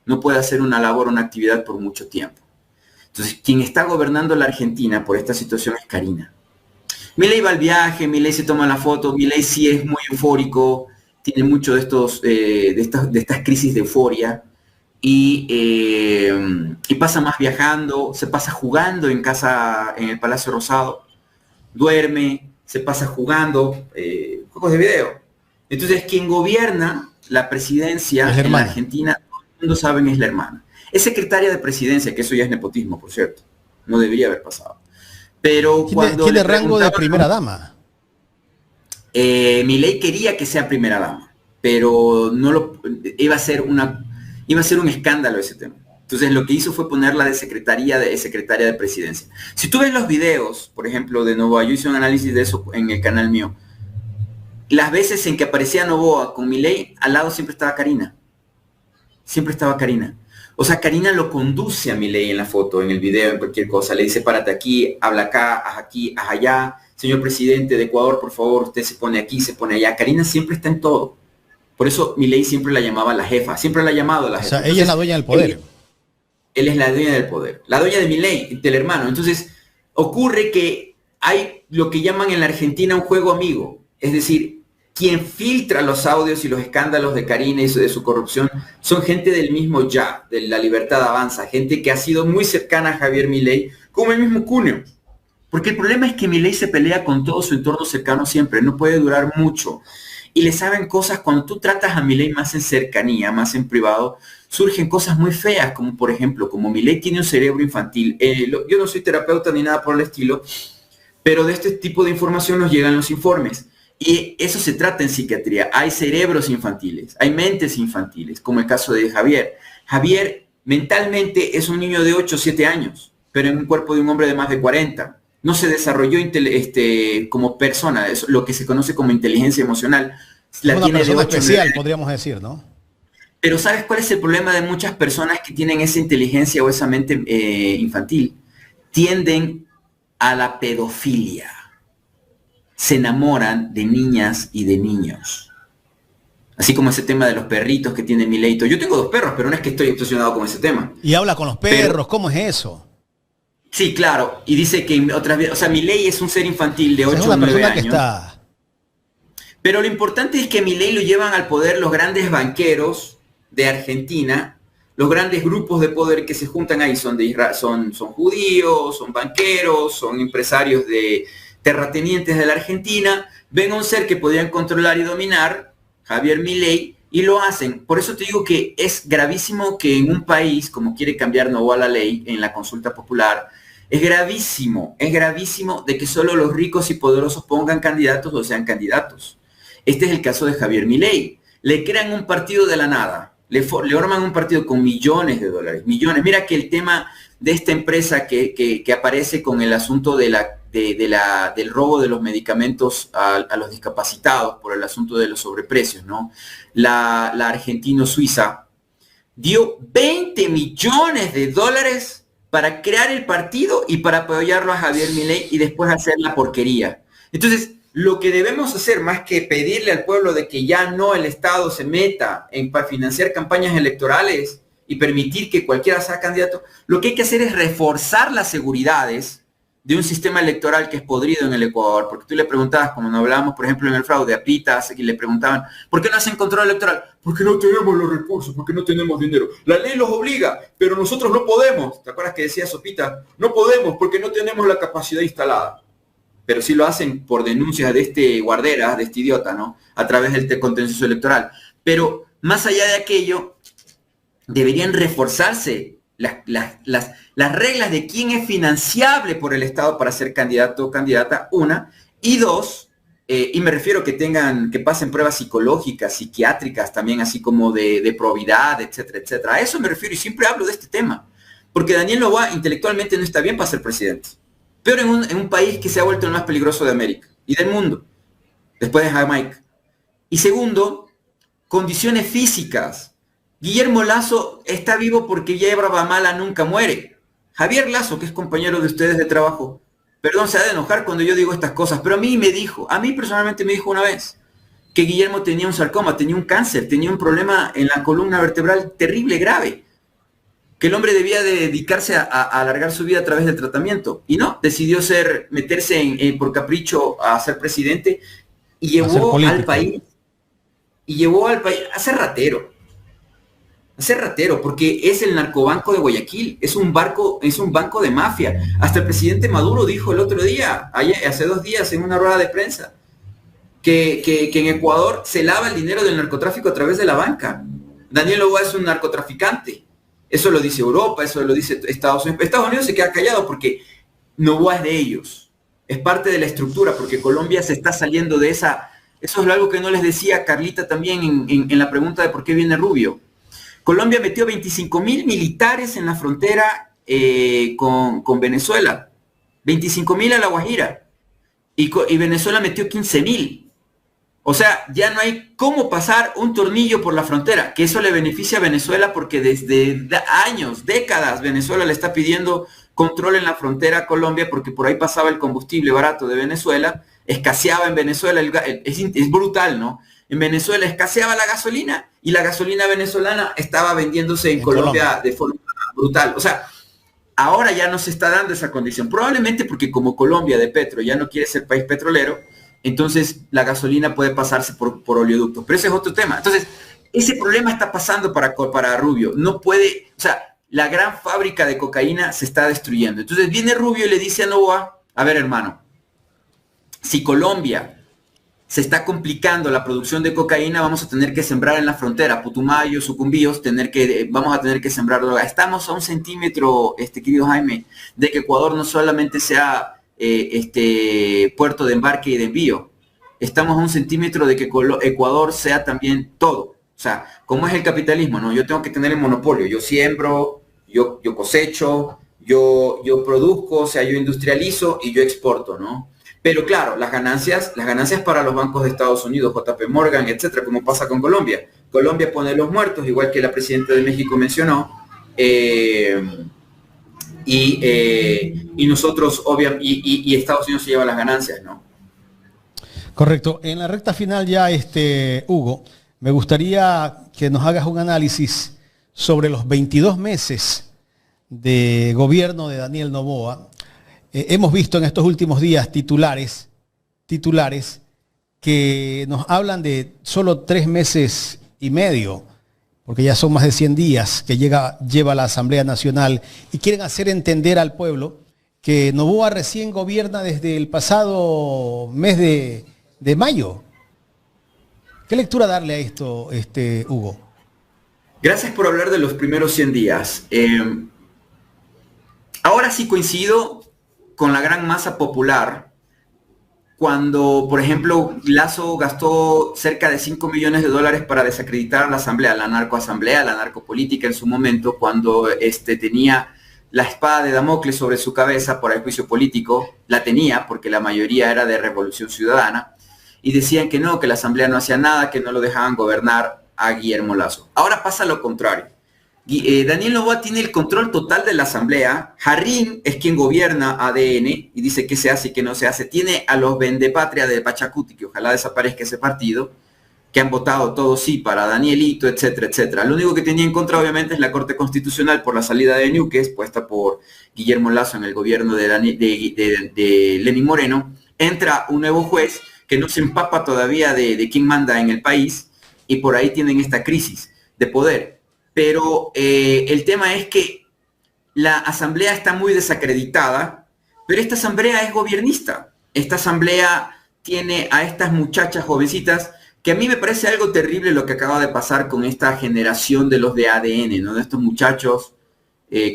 No puede hacer una labor o una actividad por mucho tiempo. Entonces, quien está gobernando la Argentina por esta situación es Karina. Milei va al viaje, Milei se toma la foto, Milei sí es muy eufórico, tiene mucho de estas crisis de euforia, y pasa más viajando, se pasa jugando en casa, en el Palacio Rosado, duerme, se pasa jugando juegos de video. Entonces, quien gobierna la presidencia en la Argentina, todo el mundo sabe, es la hermana. Es secretaria de presidencia, que eso ya es nepotismo, por cierto. No debería haber pasado. Pero cuando tiene rango de primera dama. Milei quería que sea primera dama, pero iba a ser un escándalo ese tema. Entonces lo que hizo fue ponerla de secretaria de presidencia. Si tú ves los videos, por ejemplo, de Noboa, yo hice un análisis de eso en el canal mío. Las veces en que aparecía Noboa con Milei, al lado siempre estaba Karina. Siempre estaba Karina. O sea, Karina lo conduce a Milei en la foto, en el video, en cualquier cosa. Le dice, párate aquí, habla acá, haz aquí, haz allá. Señor presidente de Ecuador, por favor, usted se pone aquí, se pone allá. Karina siempre está en todo. Por eso Milei siempre la llamaba la jefa, siempre la ha llamado la jefa. O sea, Entonces, ella es la dueña del poder. Él es la dueña del poder, la dueña de Milei, del hermano. Entonces, ocurre que hay lo que llaman en la Argentina un juego amigo. Es decir, quien filtra los audios y los escándalos de Karina y de su corrupción son gente del mismo ya, de La Libertad Avanza, gente que ha sido muy cercana a Javier Milei, como el mismo Cuneo. Porque el problema es que Milei se pelea con todo su entorno cercano siempre, no puede durar mucho. Y le saben cosas, cuando tú tratas a Milei más en cercanía, más en privado, surgen cosas muy feas, como por ejemplo, como Milei tiene un cerebro infantil. Yo no soy terapeuta ni nada por el estilo, pero de este tipo de información nos llegan los informes. Y eso se trata en psiquiatría. Hay cerebros infantiles, hay mentes infantiles, como el caso de Javier. Javier mentalmente es un niño de 8 o 7 años, pero en un cuerpo de un hombre de más de 40. No se desarrolló como persona, es lo que se conoce como inteligencia emocional. La una tiene persona de 8, especial, 9 podríamos decir, ¿no? Pero ¿sabes cuál es el problema de muchas personas que tienen esa inteligencia o esa mente infantil? Tienden a la pedofilia. Se enamoran de niñas y de niños. Así como ese tema de los perritos que tiene Milei. Yo tengo 2 perros, pero no es que estoy obsesionado con ese tema. Y habla con los perros, ¿cómo es eso? Sí, claro. Y dice que otras veces, o sea, Milei es un ser infantil de 8 o 9 años. Pero lo importante es que Milei lo llevan al poder los grandes banqueros de Argentina, los grandes grupos de poder que se juntan ahí son judíos, son banqueros, son empresarios de terratenientes de la Argentina, ven a un ser que podrían controlar y dominar, Javier Milei, y lo hacen. Por eso te digo que es gravísimo que en un país, como quiere cambiar Noboa la ley en la consulta popular, es gravísimo de que solo los ricos y poderosos pongan candidatos o sean candidatos. Este es el caso de Javier Milei. Le crean un partido de la nada, le arman un partido con millones de dólares, millones. Mira que el tema de esta empresa que aparece con el asunto del robo de los medicamentos a los discapacitados por el asunto de los sobreprecios, ¿no? La argentino-suiza dio 20 millones de dólares para crear el partido y para apoyarlo a Javier Milei y después hacer la porquería. Entonces, lo que debemos hacer, más que pedirle al pueblo de que ya no el Estado se meta para financiar campañas electorales y permitir que cualquiera sea candidato, lo que hay que hacer es reforzar las seguridades de un sistema electoral que es podrido en el Ecuador. Porque tú le preguntabas, como nos hablábamos, por ejemplo, en el fraude, a Pita, y le preguntaban, ¿por qué no hacen control electoral? Porque no tenemos los recursos, porque no tenemos dinero. La ley los obliga, pero nosotros no podemos. ¿Te acuerdas que decía Sopita? No podemos porque no tenemos la capacidad instalada. Pero sí lo hacen por denuncias de este Guardera, de este idiota, ¿no? A través del contencioso electoral. Pero más allá de aquello, deberían reforzarse las reglas de quién es financiable por el Estado para ser candidato o candidata, una, y dos, y me refiero que pasen pruebas psicológicas, psiquiátricas, también así como de probidad, etcétera, etcétera. A eso me refiero y siempre hablo de este tema. Porque Daniel Noboa intelectualmente no está bien para ser presidente. Peor en un país que se ha vuelto el más peligroso de América y del mundo, después de Jamaica. Y segundo, condiciones físicas. Guillermo Lasso está vivo porque Yebra Bamala nunca muere. Javier Lasso, que es compañero de ustedes de trabajo, perdón, se ha de enojar cuando yo digo estas cosas, pero a mí personalmente me dijo una vez que Guillermo tenía un sarcoma, tenía un cáncer, tenía un problema en la columna vertebral terrible, grave, que el hombre debía de dedicarse a alargar su vida a través del tratamiento. Y no, decidió meterse por capricho a ser presidente y llevó al país a ser ratero. A ser ratero, porque es el narcobanco de Guayaquil, es un banco de mafia. Hasta el presidente Maduro dijo el otro día, hace 2 días en una rueda de prensa, que en Ecuador se lava el dinero del narcotráfico a través de la banca. Daniel Noboa es un narcotraficante. Eso lo dice Europa, eso lo dice Estados Unidos. Estados Unidos se queda callado porque Noboa es de ellos. Es parte de la estructura, porque Colombia se está saliendo de esa. Eso es algo que no les decía Carlita también en la pregunta de por qué viene Rubio. Colombia metió 25.000 militares en la frontera con Venezuela. 25.000 a La Guajira. Y Venezuela metió 15.000. O sea, ya no hay cómo pasar un tornillo por la frontera, que eso le beneficia a Venezuela porque desde años, décadas, Venezuela le está pidiendo control en la frontera a Colombia porque por ahí pasaba el combustible barato de Venezuela, escaseaba en Venezuela, es brutal, ¿no? en Venezuela escaseaba la gasolina y la gasolina venezolana estaba vendiéndose en Colombia de forma brutal. O sea, ahora ya no se está dando esa condición. Probablemente porque como Colombia de Petro ya no quiere ser país petrolero, entonces la gasolina puede pasarse por oleoductos. Pero ese es otro tema. Entonces, ese problema está pasando para Rubio. No puede, o sea, la gran fábrica de cocaína se está destruyendo. Entonces viene Rubio y le dice a Noboa, a ver, hermano, si Colombia se está complicando la producción de cocaína, vamos a tener que sembrar en la frontera, Putumayo, Sucumbíos, vamos a tener que sembrar droga. Estamos a 1 centímetro, querido Jaime, de que Ecuador no solamente sea puerto de embarque y de envío. Estamos a 1 centímetro de que Ecuador sea también todo. O sea, ¿cómo es el capitalismo? ¿No? Yo tengo que tener el monopolio. Yo siembro, yo cosecho, yo produzco, o sea, yo industrializo y yo exporto, ¿no? Pero claro, las ganancias para los bancos de Estados Unidos, JP Morgan, etcétera, como pasa con Colombia. Colombia pone los muertos, igual que la presidenta de México mencionó, y nosotros, obviamente, y Estados Unidos se lleva las ganancias, ¿no? Correcto. En la recta final ya, Hugo, me gustaría que nos hagas un análisis sobre los 22 meses de gobierno de Daniel Noboa. Hemos visto en estos últimos días titulares que nos hablan de solo 3 meses y medio, porque ya son más de 100 días que lleva la Asamblea Nacional, y quieren hacer entender al pueblo que Noboa recién gobierna desde el pasado mes de mayo. ¿Qué lectura darle a esto, Hugo? Gracias por hablar de los primeros 100 días. Ahora sí coincido con la gran masa popular cuando, por ejemplo, Lazo gastó cerca de $5 millones para desacreditar a la asamblea, la narcopolítica en su momento, cuando tenía la espada de Damocles sobre su cabeza por el juicio político. La tenía porque la mayoría era de Revolución Ciudadana, y decían que no, que la asamblea no hacía nada, que no lo dejaban gobernar a Guillermo Lazo. Ahora pasa lo contrario. Daniel Noboa tiene el control total de la asamblea. Jarrín es quien gobierna ADN y dice qué se hace y qué no se hace. Tiene a los vendepatria de Pachacuti, que ojalá desaparezca ese partido, que han votado todos sí para Danielito, etcétera, etcétera. Lo único que tenía en contra, obviamente, es la Corte Constitucional por la salida de Ñuques, puesta por Guillermo Lazo en el gobierno de Lenín Moreno. Entra un nuevo juez que no se empapa todavía de quién manda en el país, y por ahí tienen esta crisis de poder. Pero el tema es que la asamblea está muy desacreditada, pero esta asamblea es gobernista. Esta asamblea tiene a estas muchachas jovencitas, que a mí me parece algo terrible lo que acaba de pasar con esta generación de los de ADN, ¿no? De estos muchachos,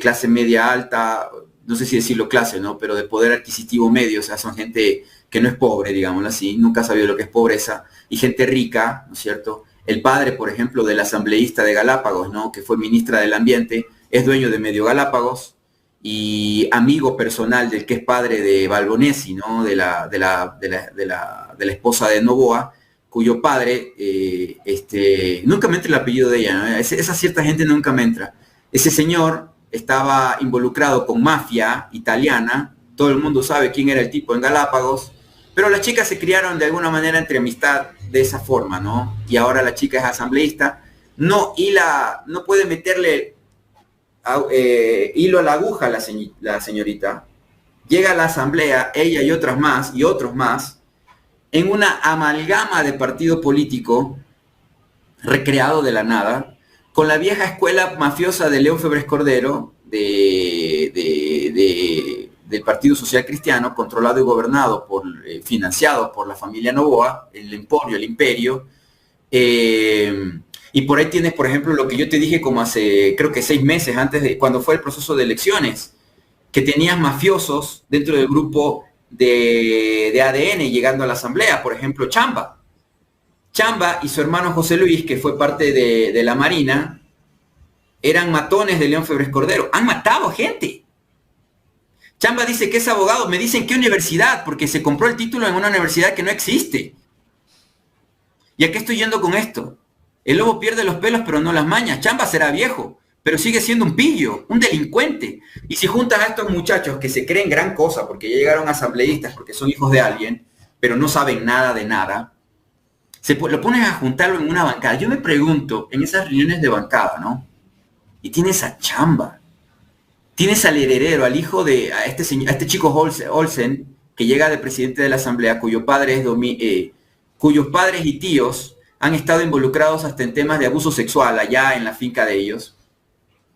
clase media alta, no sé si decirlo clase, ¿no? Pero de poder adquisitivo medio, o sea, son gente que no es pobre, digámoslo así, nunca ha sabido lo que es pobreza, y gente rica, ¿no es cierto? El padre, por ejemplo, del asambleísta de Galápagos, ¿no? Que fue ministra del Ambiente, es dueño de Medio Galápagos y amigo personal del que es padre de Balbonesi, ¿no? De la esposa de Noboa, cuyo padre, nunca me entra el apellido de ella, ¿no? Esa cierta gente nunca me entra. Ese señor estaba involucrado con mafia italiana, todo el mundo sabe quién era el tipo en Galápagos, pero las chicas se criaron de alguna manera entre amistad de esa forma, ¿no? Y ahora la chica es asambleísta, no puede meterle hilo a la aguja la señorita. Llega a la asamblea, ella y otras más, y otros más, en una amalgama de partido político recreado de la nada, con la vieja escuela mafiosa de León Febres Cordero, del Partido Social Cristiano, controlado y gobernado financiado por la familia Noboa, el emporio, el imperio. Y por ahí tienes, por ejemplo, lo que yo te dije como hace, creo que 6 meses antes cuando fue el proceso de elecciones, que tenías mafiosos dentro del grupo de ADN llegando a la asamblea. Por ejemplo, Chamba y su hermano José Luis, que fue parte de la Marina, eran matones de León Febres Cordero. Han matado gente. Chamba dice que es abogado. Me dicen, ¿qué universidad? Porque se compró el título en una universidad que no existe. ¿Y a qué estoy yendo con esto? El lobo pierde los pelos, pero no las mañas. Chamba será viejo, pero sigue siendo un pillo, un delincuente. Y si juntas a estos muchachos que se creen gran cosa, porque ya llegaron asambleístas, porque son hijos de alguien, pero no saben nada de nada, Lo pones a juntarlo en una bancada. Yo me pregunto, en esas reuniones de bancada, ¿no? Y tienes a Chamba, tienes al heredero, al hijo de a este chico Olsen, que llega de presidente de la Asamblea, cuyos padres y tíos han estado involucrados hasta en temas de abuso sexual allá en la finca de ellos,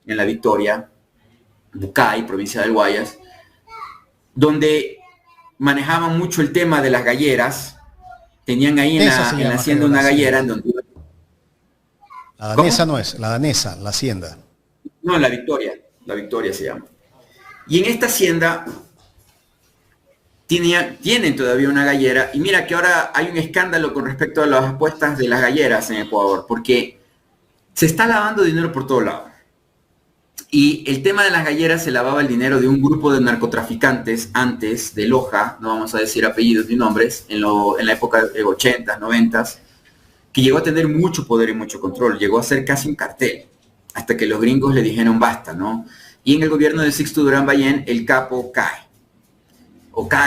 en La Victoria, Bucay, provincia del Guayas, donde manejaban mucho el tema de las galleras. Tenían ahí en la hacienda una gallera en donde... La danesa no es, la danesa, la hacienda. No, La Victoria se llama. Y en esta hacienda tienen todavía una gallera, y mira que ahora hay un escándalo con respecto a las apuestas de las galleras en Ecuador, porque se está lavando dinero por todos lados. Y el tema de las galleras, se lavaba el dinero de un grupo de narcotraficantes antes de Loja, no vamos a decir apellidos ni nombres, en la época de 80s, 90s, que llegó a tener mucho poder y mucho control, llegó a ser casi un cartel, hasta que los gringos le dijeron basta, ¿no? Y en el gobierno de Sixto Durán Ballén, el capo cae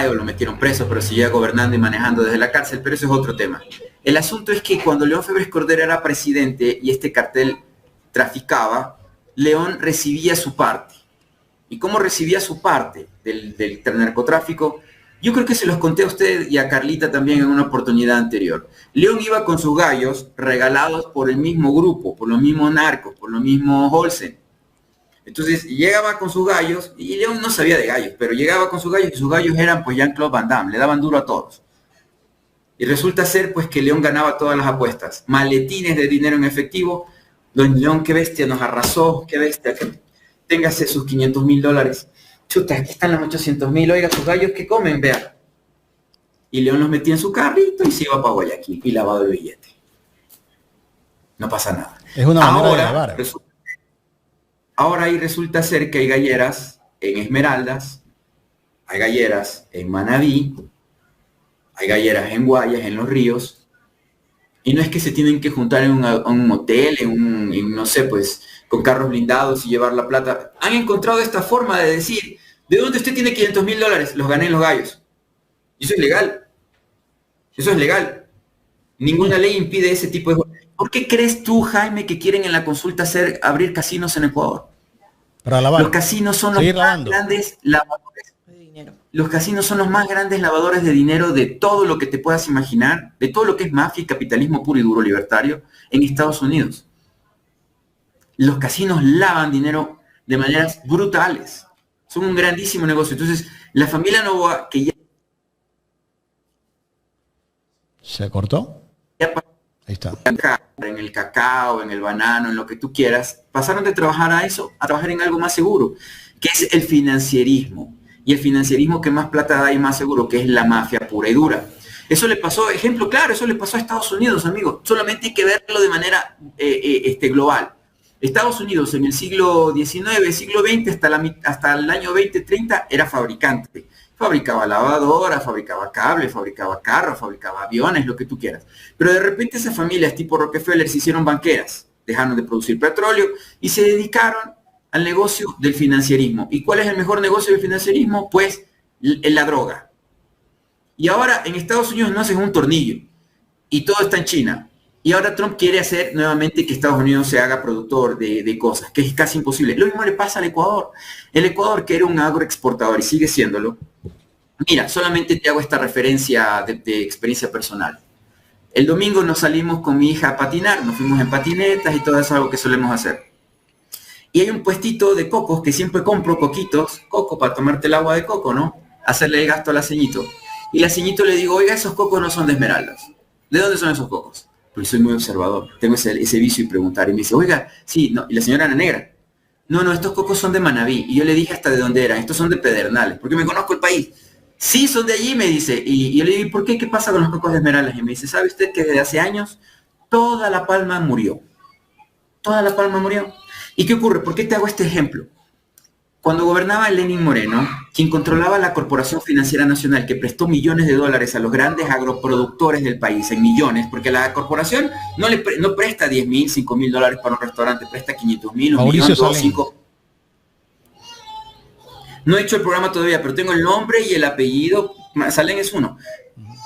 o lo metieron preso, pero sigue gobernando y manejando desde la cárcel, pero eso es otro tema. El asunto es que cuando León Febres Cordero era presidente y este cartel traficaba, León recibía su parte. ¿Y cómo recibía su parte del narcotráfico? Yo creo que se los conté a usted y a Carlita también en una oportunidad anterior. León iba con sus gallos regalados por el mismo grupo, por los mismos narcos, por los mismos Olsen. Entonces llegaba con sus gallos, y León no sabía de gallos, pero llegaba con sus gallos, y sus gallos eran pues Jean-Claude Van Damme, le daban duro a todos. Y resulta ser pues que León ganaba todas las apuestas, maletines de dinero en efectivo. Don León, qué bestia, nos arrasó, qué bestia, que téngase sus $500.000. Chuta, aquí están los 800.000, oiga, sus gallos que comen, vea. Y León los metía en su carrito y se iba para Guayaquil y lavado el billete. No pasa nada. Es una manera de lavar. Ahora ahí resulta ser que hay galleras en Esmeraldas, hay galleras en Manabí, hay galleras en Guayas, en Los Ríos. Y no es que se tienen que juntar en un hotel, no sé, pues, con carros blindados y llevar la plata. Han encontrado esta forma de decir, ¿de dónde usted tiene $500.000? Los gané en los gallos. Y eso es legal. Eso es legal. Ninguna ley impide ese tipo de... ¿Por qué crees tú, Jaime, que quieren en la consulta abrir casinos en Ecuador? Para lavar. Los casinos son los más grandes lavadores de dinero. Los casinos son los más grandes lavadores de dinero de todo lo que te puedas imaginar, de todo lo que es mafia y capitalismo puro y duro libertario en Estados Unidos. Los casinos lavan dinero de maneras brutales. Son un grandísimo negocio. Entonces, la familia Noboa, que ya... ¿Se cortó? Ahí está. En el cacao, en el banano, en lo que tú quieras, pasaron de trabajar a eso, a trabajar en algo más seguro, que es el financierismo. Y el financierismo que más plata da y más seguro, que es la mafia pura y dura. Eso le pasó, ejemplo claro, eso le pasó a Estados Unidos, amigos. Solamente hay que verlo de manera global. Estados Unidos en el siglo XIX, siglo XX, hasta el año 2030 era fabricante. Fabricaba lavadoras, fabricaba cables, fabricaba carros, fabricaba aviones, lo que tú quieras. Pero de repente esas familias tipo Rockefeller se hicieron banqueras, dejaron de producir petróleo y se dedicaron al negocio del financierismo. ¿Y cuál es el mejor negocio del financierismo? Pues la droga. Y ahora en Estados Unidos no hacen un tornillo y todo está en China. Y ahora Trump quiere hacer nuevamente que Estados Unidos se haga productor de cosas, que es casi imposible. Lo mismo le pasa al Ecuador. El Ecuador, que era un agroexportador y sigue siéndolo. Mira, solamente te hago esta referencia de experiencia personal. El domingo nos salimos con mi hija a patinar, nos fuimos en patinetas y todo eso, algo que solemos hacer. Y hay un puestito de cocos que siempre compro coquitos, coco para tomarte el agua de coco, ¿no? Hacerle el gasto a la ceñito. Y la ceñito le digo, oiga, esos cocos no son de Esmeraldas. ¿De dónde son esos cocos? Porque soy muy observador, tengo ese vicio y preguntar. Y me dice, oiga, sí, no. Y la señora era negra. No, estos cocos son de Manabí. Y yo le dije hasta de dónde eran. Estos son de Pedernales, porque me conozco el país. Sí, son de allí, me dice. Y yo le digo, ¿por qué? ¿Qué pasa con los cocos de Esmeraldas? Y me dice, ¿sabe usted que desde hace años toda La Palma murió? Toda La Palma murió. ¿Y qué ocurre? ¿Por qué te hago este ejemplo? Cuando gobernaba Lenín Moreno, quien controlaba la Corporación Financiera Nacional, que prestó millones de dólares a los grandes agroproductores del país, en millones, porque la corporación no presta 10.000, 5.000 dólares para un restaurante, presta 500.000, un millón, 2, 5. No he hecho el programa todavía, pero tengo el nombre y el apellido. Salen es uno.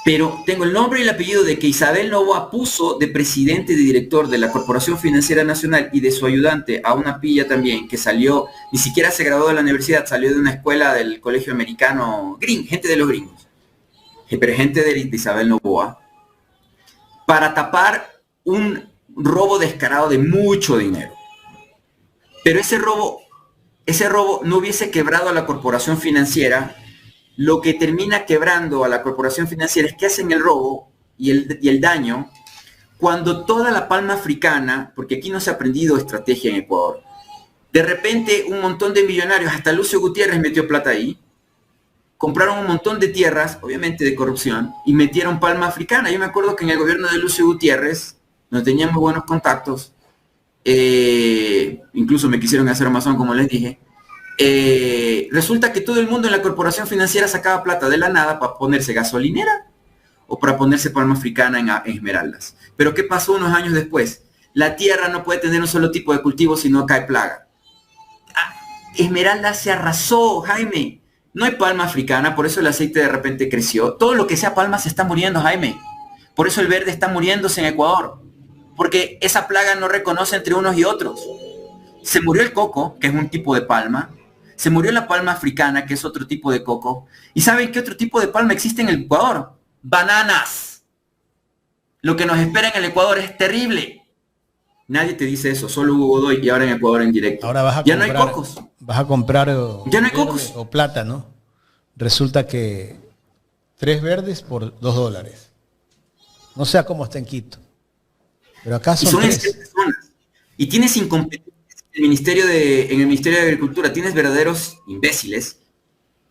Pero tengo el nombre y el apellido de que Isabel Noboa puso de presidente y de director de la Corporación Financiera Nacional y de su ayudante a una pilla también que salió, ni siquiera se graduó de la universidad, salió de una escuela del colegio americano, gente de los gringos, pero gente de Isabel Noboa, para tapar un robo descarado de mucho dinero. Pero ese robo no hubiese quebrado a la corporación financiera. Lo que termina quebrando a la corporación financiera es que hacen el robo y el daño cuando toda la palma africana, porque aquí no se ha aprendido estrategia en Ecuador, de repente un montón de millonarios, hasta Lucio Gutiérrez metió plata ahí, compraron un montón de tierras, obviamente de corrupción, y metieron palma africana. Yo me acuerdo que en el gobierno de Lucio Gutiérrez, donde teníamos buenos contactos, incluso me quisieron hacer masón, como les dije, resulta que todo el mundo en la corporación financiera sacaba plata de la nada para ponerse gasolinera o para ponerse palma africana en Esmeraldas. Pero ¿qué pasó unos años después? La tierra no puede tener un solo tipo de cultivo si no cae plaga. Esmeraldas se arrasó, Jaime. No hay palma africana, por eso el aceite de repente creció. Todo lo que sea palma se está muriendo, Jaime. Por eso el verde está muriéndose en Ecuador. Porque esa plaga no reconoce entre unos y otros. Se murió el coco, que es un tipo de palma. Se murió la palma africana, que es otro tipo de coco. ¿Y saben qué otro tipo de palma existe en el Ecuador? Bananas. Lo que nos espera en el Ecuador es terrible. Nadie te dice eso, solo Hugo Godoy y ahora en Ecuador en directo. Ahora vas a ya comprar, no hay cocos. Vas a comprar ya no hay cocos. O plátano. Resulta que 3 verdes por $2. No sé cómo está en Quito. Pero acá son 3. Personas. Y tienes incompetencia. En el Ministerio de Agricultura tienes verdaderos imbéciles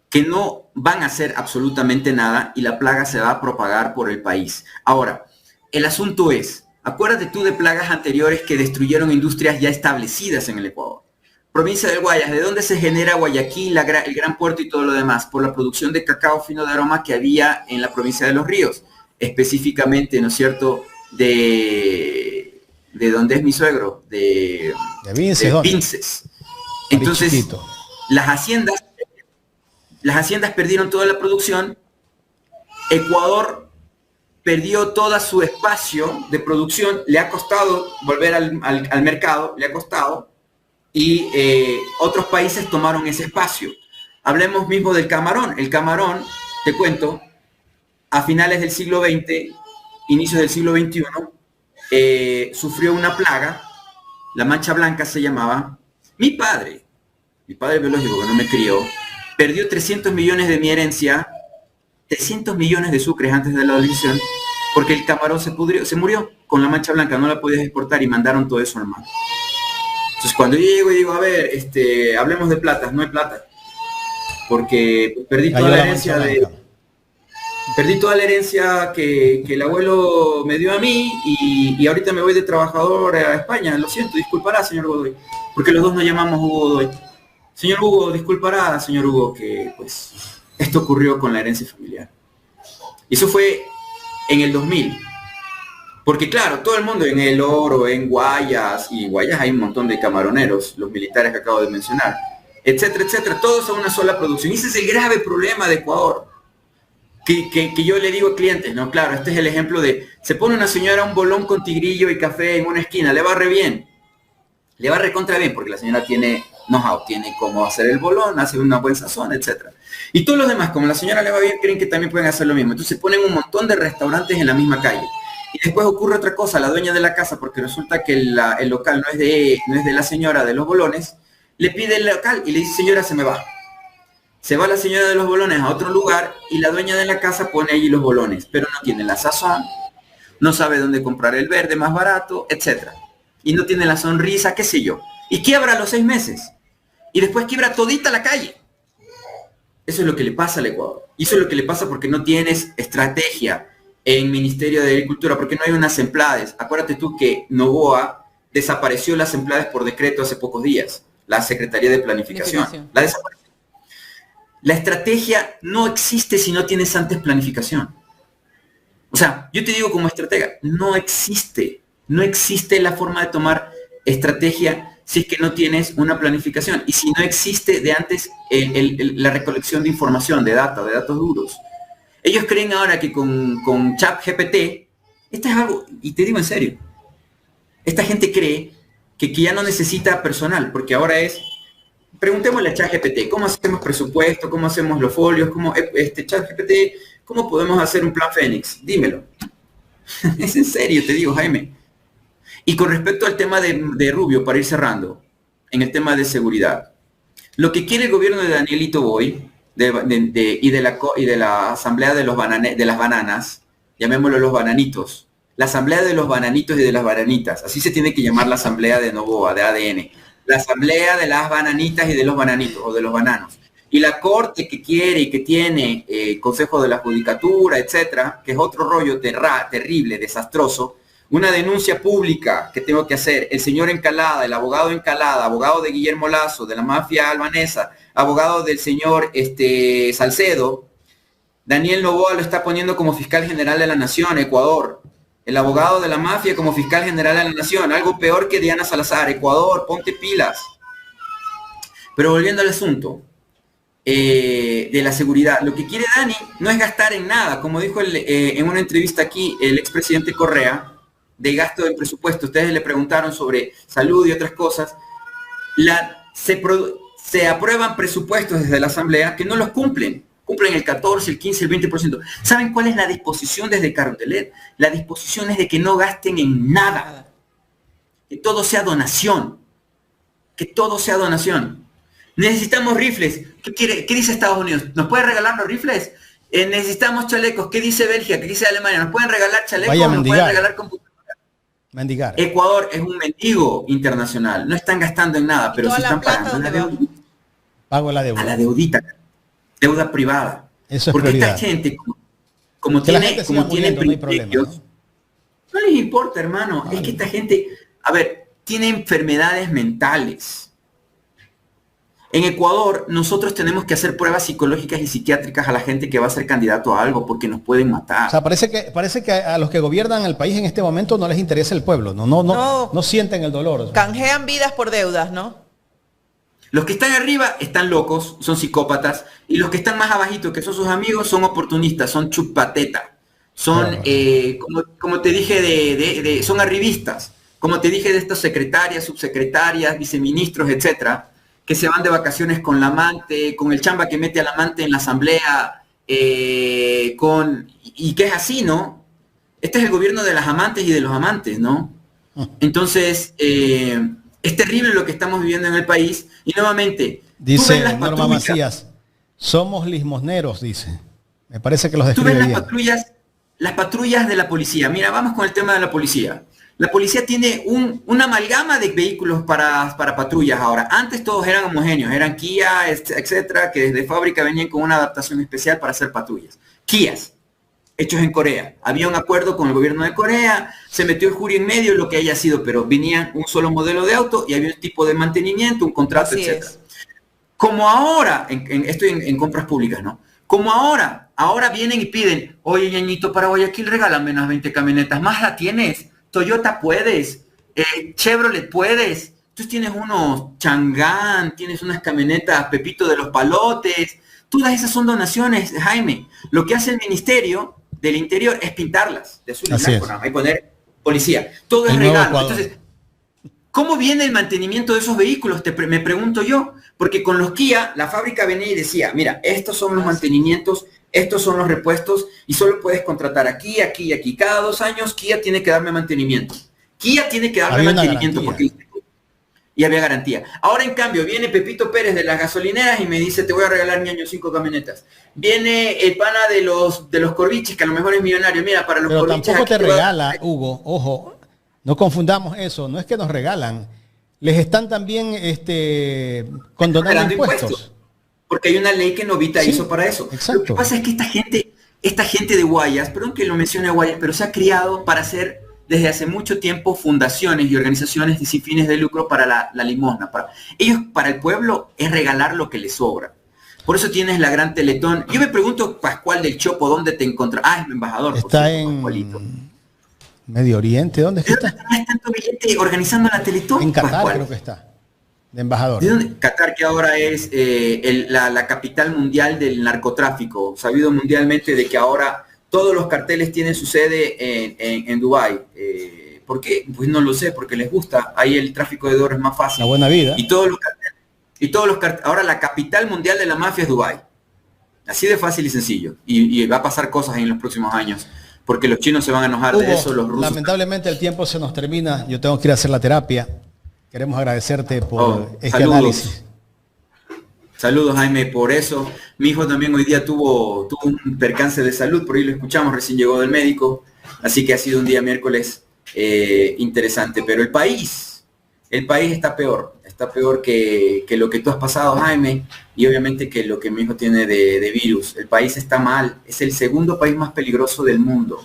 que no van a hacer absolutamente nada y la plaga se va a propagar por el país. Ahora, el asunto es, acuérdate tú de plagas anteriores que destruyeron industrias ya establecidas en el Ecuador. Provincia del Guayas, ¿de dónde se genera Guayaquil, el Gran Puerto y todo lo demás? Por la producción de cacao fino de aroma que había en la provincia de Los Ríos, específicamente, ¿no es cierto?, de donde es mi suegro, de Vinces. Entonces, las haciendas perdieron toda la producción, Ecuador perdió todo su espacio de producción, le ha costado volver al mercado, le ha costado, y otros países tomaron ese espacio. Hablemos mismo del camarón. El camarón, te cuento, a finales del siglo XX, inicios del siglo XXI, sufrió una plaga, la mancha blanca se llamaba. Mi padre biológico que no me crió, perdió 300 millones de mi herencia, 300 millones de sucres antes de la abolición, porque el camarón se murió con la mancha blanca, no la podías exportar y mandaron todo eso al mar. Entonces cuando yo llego y digo, a ver, hablemos de plata, no hay plata, porque perdí toda la herencia que el abuelo me dio a mí y ahorita me voy de trabajador a España. Lo siento, disculpará, señor Godoy, porque los dos nos llamamos Hugo Godoy. Señor Hugo, disculpará, señor Hugo, que pues esto ocurrió con la herencia familiar. Y eso fue en el 2000. Porque claro, todo el mundo en El Oro, en Guayas, y en Guayas hay un montón de camaroneros, los militares que acabo de mencionar, etcétera, etcétera, todos a una sola producción. Y ese es el grave problema de Ecuador. Que yo le digo a clientes, no, claro, este es el ejemplo de, se pone una señora un bolón con tigrillo y café en una esquina, le va re bien, le va recontra bien, porque la señora tiene know-how, tiene cómo hacer el bolón, hace una buena sazón, etcétera. Y todos los demás, como la señora le va bien, creen que también pueden hacer lo mismo. Entonces ponen un montón de restaurantes en la misma calle. Y después ocurre otra cosa, la dueña de la casa, porque resulta que el local no es de la señora de los bolones, le pide el local y le dice, señora, se me va. Se va la señora de los bolones a otro lugar y la dueña de la casa pone allí los bolones, pero no tiene la sazón, no sabe dónde comprar el verde más barato, etc. Y no tiene la sonrisa, qué sé yo. Y quiebra a los 6 meses. Y después quiebra todita la calle. Eso es lo que le pasa al Ecuador. Y eso es lo que le pasa porque no tienes estrategia en Ministerio de Agricultura, porque no hay unas emplades. Acuérdate tú que Noboa desapareció las emplades por decreto hace pocos días. La Secretaría de Planificación. La desapareció. La estrategia no existe si no tienes antes planificación. O sea, yo te digo como estratega, no existe la forma de tomar estrategia si es que no tienes una planificación y si no existe de antes la recolección de información, de datos duros. Ellos creen ahora que con ChatGPT, esto es algo, y te digo en serio, esta gente cree que ya no necesita personal, porque ahora preguntémosle a ChatGPT, ¿cómo hacemos presupuesto? ¿Cómo hacemos los folios? ChatGPT, ¿cómo podemos hacer un plan Fénix? Dímelo. Es en serio, te digo, Jaime. Y con respecto al tema de Rubio, para ir cerrando, en el tema de seguridad, lo que quiere el gobierno de Danielito Boy y de la asamblea de las bananas, llamémoslo los bananitos, la asamblea de los bananitos y de las bananitas, así se tiene que llamar la asamblea de Novoa, de ADN, la asamblea de las bananitas y de los bananitos, o de los bananos. Y la corte que quiere y que tiene consejo de la judicatura, etcétera, que es otro rollo terrible, desastroso, una denuncia pública que tengo que hacer, el señor Encalada, el abogado Encalada, abogado de Guillermo Lazo, de la mafia albanesa, abogado del señor Salcedo, Daniel Noboa lo está poniendo como fiscal general de la Nación, Ecuador. El abogado de la mafia como fiscal general de la Nación, algo peor que Diana Salazar, Ecuador, ponte pilas. Pero volviendo al asunto de la seguridad, lo que quiere Dani no es gastar en nada, como dijo en una entrevista aquí el expresidente Correa, de gasto del presupuesto. Ustedes le preguntaron sobre salud y otras cosas. Se aprueban presupuestos desde la Asamblea que no los cumplen. Cumplen el 14, el 15, el 20%. ¿Saben cuál es la disposición desde Carondelet? La disposición es de que no gasten en nada. Que todo sea donación. Que todo sea donación. Necesitamos rifles. ¿Qué dice Estados Unidos? ¿Nos puede regalar los rifles? Necesitamos chalecos. ¿Qué dice Bélgica? ¿Qué dice Alemania? ¿Nos pueden regalar chalecos? ¿Nos pueden regalar computadoras? Mendigar. Ecuador es un mendigo internacional. No están gastando en nada, pero sí están pagando la deuda. Pago la deuda. A la deudita. Deuda privada. Eso es porque prioridad. Esta gente, como tiene privilegios, no les importa, hermano. Es que esta gente, tiene enfermedades mentales. En Ecuador, nosotros tenemos que hacer pruebas psicológicas y psiquiátricas a la gente que va a ser candidato a algo porque nos pueden matar. O sea, parece que a los que gobiernan el país en este momento no les interesa el pueblo, no sienten el dolor. O sea. Canjean vidas por deudas, ¿no? Los que están arriba están locos, son psicópatas, y los que están más abajito, que son sus amigos, son oportunistas, son chupateta, son, como te dije, son arribistas, como te dije de estas secretarias, subsecretarias, viceministros, etcétera, que se van de vacaciones con la amante, con el chamba que mete al amante en la asamblea, y que es así, ¿no? Este es el gobierno de las amantes y de los amantes, ¿no? Entonces, es terrible lo que estamos viviendo en el país, y nuevamente, dice Norma Macías, somos limosneros, dice. Me parece que los describe bien. Tú ves las patrullas de la policía. Mira, vamos con el tema de la policía. La policía tiene una amalgama de vehículos para patrullas ahora. Antes todos eran homogéneos, eran Kia, etcétera, que desde fábrica venían con una adaptación especial para hacer patrullas. Kias, hechos en Corea. Había un acuerdo con el gobierno de Corea, se metió el jury en medio, lo que haya sido, pero venían un solo modelo de auto y había un tipo de mantenimiento, un contrato, etcétera. Como ahora, estoy en compras públicas, ¿no? Como ahora vienen y piden, oye, ñañito, para Guayaquil regálame unas 20 camionetas, más la tienes. Toyota puedes, Chevrolet puedes, tú tienes unos Changán, tienes unas camionetas Pepito de los Palotes, todas esas son donaciones, Jaime. Lo que hace el Ministerio del Interior es pintarlas de azul y blanco, y poner policía. Todo es regalo. Entonces, ¿cómo viene el mantenimiento de esos vehículos? Me pregunto yo, porque con los Kia, la fábrica venía y decía, mira, estos son los mantenimientos, estos son los repuestos y solo puedes contratar aquí, aquí y aquí. Cada 2 años Kia tiene que darme mantenimiento. Kia tiene que darme mantenimiento porque y había garantía. Ahora en cambio viene Pepito Pérez de las gasolineras y me dice, te voy a regalar, ñaño, 5 camionetas. Viene el pana de los corviches, que a lo mejor es millonario. Mira, para los corviches... Pero tampoco te regala, Hugo, ojo, no confundamos eso, no es que nos regalan. Les están también condonando impuestos. Porque hay una ley que Novita hizo para eso. Exacto. Lo que pasa es que esta gente de Guayas, perdón que lo mencione a Guayas, pero se ha criado para hacer desde hace mucho tiempo fundaciones y organizaciones sin fines de lucro para la limosna. Ellos, para el pueblo, es regalar lo que les sobra. Por eso tienes la gran Teletón. Yo me pregunto, Pascual del Chopo, ¿dónde te encuentras? Ah, es mi embajador. Está en Pascualito. Medio Oriente, ¿dónde está? ¿Dónde está tanto billete organizando la Teletón? En Qatar, Pascual? Creo que está. de embajador. ¿De dónde? Qatar, que ahora es la capital mundial del narcotráfico, sabido mundialmente de que ahora todos los carteles tienen su sede en Dubái. ¿Por qué? Pues no lo sé, porque les gusta. Ahí el tráfico de drogas es más fácil. La buena vida. Ahora la capital mundial de la mafia es Dubái. Así de fácil y sencillo. Y va a pasar cosas en los próximos años. Porque los chinos se van a enojar Hugo, de eso, los rusos. lamentablemente el tiempo se nos termina. Yo tengo que ir a hacer la terapia. Queremos agradecerte por este saludos. análisis. Saludos, Jaime, por eso. Mi hijo también hoy día tuvo un percance de salud, por ahí lo escuchamos, recién llegó del médico. Así que ha sido un día miércoles interesante. Pero el país está peor que lo que tú has pasado, Jaime, y obviamente que lo que mi hijo tiene de virus. El país está mal, es el segundo país más peligroso del mundo,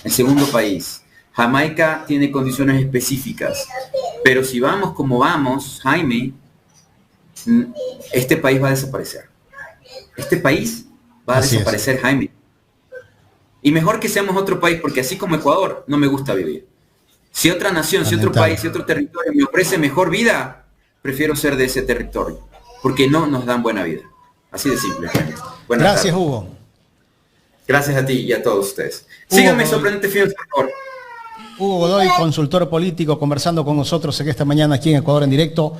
el segundo país. Jamaica tiene condiciones específicas, pero si vamos como vamos, Jaime, este país va a desaparecer. Este país va a desaparecer, Jaime. Y mejor que seamos otro país, porque así como Ecuador, no me gusta vivir. Si otra nación, si otro país, si otro territorio me ofrece mejor vida, prefiero ser de ese territorio, porque no nos dan buena vida. Así de simple. Gracias, Hugo. Gracias a ti y a todos ustedes. Síganme, Sorprendente Films, por favor. Hugo Godoy, consultor político, conversando con nosotros en esta mañana aquí en Ecuador en directo.